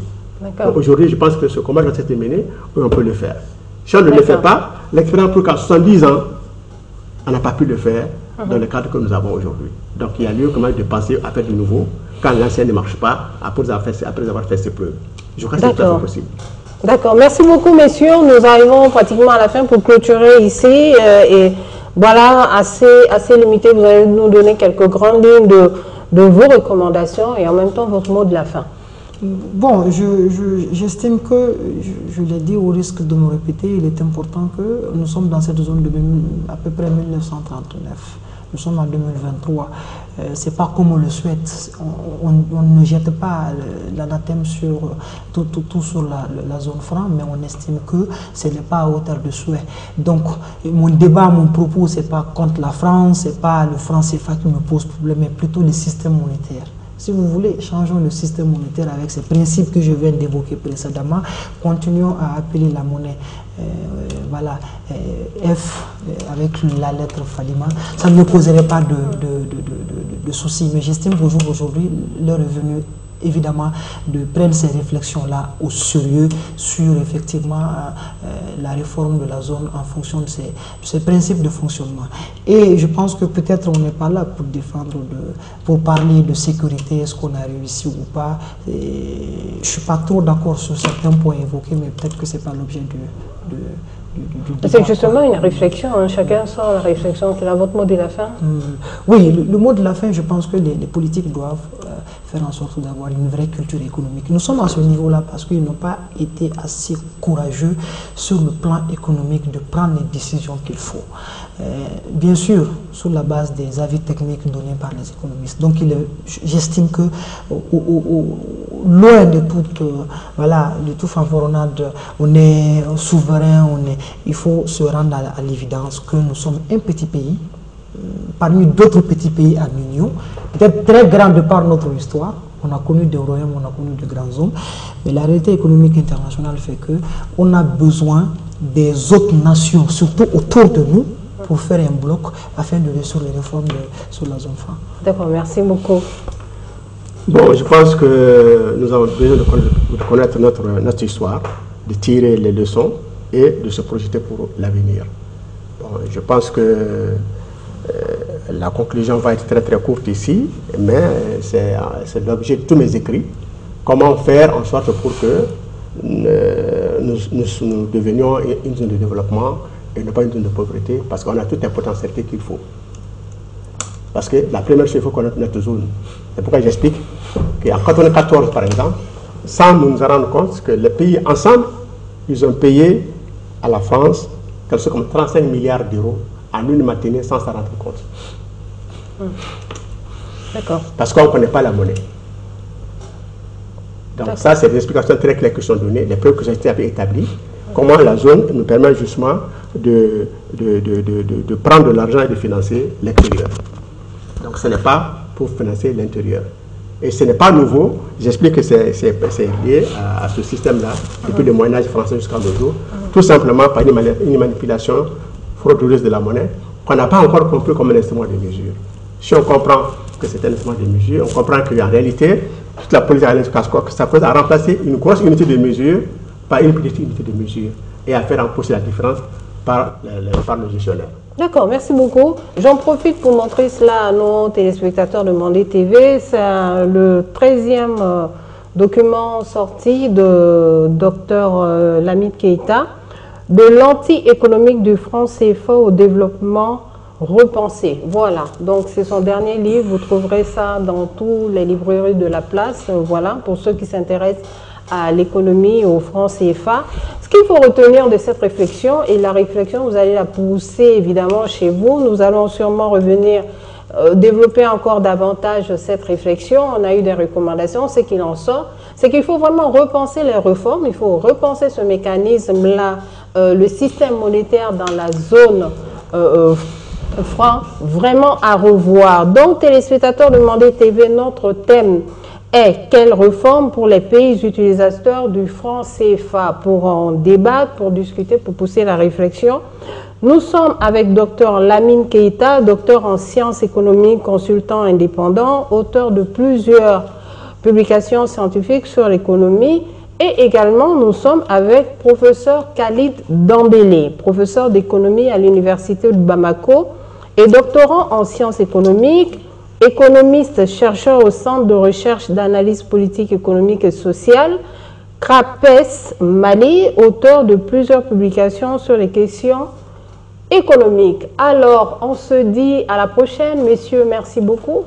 Aujourd'hui, je pense que ce combat doit être mené, on peut le faire. Si on ne le fait pas, l'expérience prouve qu'à 70 ans, on n'a pas pu le faire dans le cadre que nous avons aujourd'hui. Donc il y a lieu quand même de penser à faire du nouveau quand l'ancien ne marche pas, après avoir fait ses preuves. Je crois que c'est tout à fait possible. D'accord, merci beaucoup messieurs. Nous arrivons pratiquement à la fin pour clôturer ici. Et voilà, assez limité. Vous allez nous donner quelques grandes lignes de vos recommandations et en même temps votre mot de la fin. Bon, j'estime que, je l'ai dit au risque de me répéter, il est important que nous sommes dans cette zone de à peu près 1939. Nous sommes en 2023. C'est pas comme on le souhaite. On ne jette pas l'anathème sur tout sur la zone franc, mais on estime que ce n'est pas à hauteur de souhait. Donc, mon débat, mon propos, c'est pas contre la France, c'est pas le franc CFA qui me pose problème, mais plutôt le système monétaire. Si vous voulez, changeons le système monétaire avec ces principes que je viens d'évoquer précédemment. Continuons à appeler la monnaie F avec la lettre Falima. Ça ne me poserait pas de soucis. Mais j'estime qu'aujourd'hui, l'heure est venue évidemment de prendre ces réflexions-là au sérieux sur effectivement la réforme de la zone en fonction de ces principes de fonctionnement. Et je pense que peut-être on n'est pas là pour défendre, pour parler de sécurité, est-ce qu'on a réussi ou pas. Je ne suis pas trop d'accord sur certains points évoqués, mais peut-être que ce n'est pas l'objet du c'est justement une réflexion, hein. Chacun sort la réflexion. Quel est votre mot de la fin? Oui, le mot de la fin, je pense que les politiques doivent faire en sorte d'avoir une vraie culture économique. Nous sommes à ce niveau-là parce qu'ils n'ont pas été assez courageux sur le plan économique de prendre les décisions qu'il faut. Bien sûr, sur la base des avis techniques donnés par les économistes. Donc, j'estime que loin de toute fanfaronnade, on est souverain, il faut se rendre à l'évidence que nous sommes un petit pays, parmi d'autres petits pays en Union, peut-être très grand de par notre histoire. On a connu des royaumes, on a connu de grands hommes, mais la réalité économique internationale fait qu'on a besoin des autres nations, surtout autour de nous, pour faire un bloc afin de réussir les réformes sur la zone franc. D'accord, merci beaucoup. Bon, je pense que nous avons besoin de connaître notre histoire, de tirer les leçons et de se projeter pour l'avenir. Bon, je pense que la conclusion va être très très courte ici, mais c'est l'objet de tous mes écrits. Comment faire en sorte pour que nous devenions une zone de développement et non pas une zone de pauvreté, parce qu'on a toutes les potentialités qu'il faut. Parce que la première chose, il faut connaître notre zone. C'est pourquoi j'explique qu'en 1994, par exemple, sans nous rendre compte que les pays ensemble, ils ont payé à la France quelque chose comme 35 milliards d'euros en une matinée sans s'en rendre compte. D'accord. Parce qu'on ne connaît pas la monnaie. Donc ça, c'est des explications très claires qui sont données, les preuves que j'ai été établies. Comment la zone nous permet justement de prendre de l'argent et de financer l'extérieur. Donc ce n'est pas pour financer l'intérieur. Et ce n'est pas nouveau, j'explique que c'est lié à ce système-là, depuis le Moyen-Âge français jusqu'à nos jours, tout simplement par une manipulation frauduleuse de la monnaie, qu'on n'a pas encore compris comme un instrument de mesure. Si on comprend que c'est un instrument de mesure, on comprend qu'en réalité, toute la politique que ça peut remplacer une grosse unité de mesure par une petite unité de mesure et à faire empocher la différence par le gestionnaire. D'accord, merci beaucoup. J'en profite pour montrer cela à nos téléspectateurs de Mandé TV. C'est le 13e document sorti de Dr Lamine Keïta, de l'anti-économique du franc CFA au développement repensé. Voilà, donc c'est son dernier livre. Vous trouverez ça dans toutes les librairies de la place. Voilà, pour ceux qui s'intéressent à l'économie, au franc CFA. Ce qu'il faut retenir de cette réflexion, et la réflexion, vous allez la pousser évidemment chez vous, nous allons sûrement revenir développer encore davantage cette réflexion. On a eu des recommandations, ce qu'il en sort, c'est qu'il faut vraiment repenser les réformes, il faut repenser ce mécanisme-là, le système monétaire dans la zone franc, vraiment à revoir. Donc, téléspectateurs de Mandé TV, notre thème est quelle réforme pour les pays utilisateurs du franc CFA? Pour en débattre, pour discuter, pour pousser la réflexion, nous sommes avec Dr Lamine Keïta, docteur en sciences économiques, consultant indépendant, auteur de plusieurs publications scientifiques sur l'économie. Et également, nous sommes avec professeur Khalid Dambélé, professeur d'économie à l'université de Bamako et doctorant en sciences économiques, économiste, chercheur au Centre de recherche d'analyse politique, économique et sociale, CRAPES Mali, auteur de plusieurs publications sur les questions économiques. Alors, on se dit à la prochaine. Messieurs, merci beaucoup.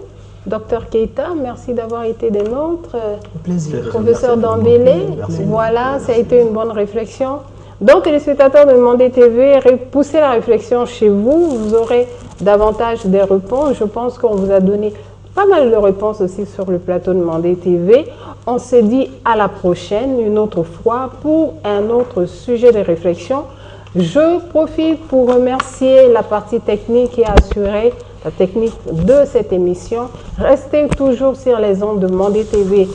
Docteur Keïta, merci d'avoir été des nôtres. Plaisir. Professeur Dambélé, voilà, ça a été une bonne réflexion. Donc, les spectateurs de Mandé TV, poussez la réflexion chez vous, vous aurez davantage des réponses. Je pense qu'on vous a donné pas mal de réponses aussi sur le plateau de Mandé TV. On se dit à la prochaine, une autre fois, pour un autre sujet de réflexion. Je profite pour remercier la partie technique qui a assuré la technique de cette émission. Restez toujours sur les ondes de Mandé TV.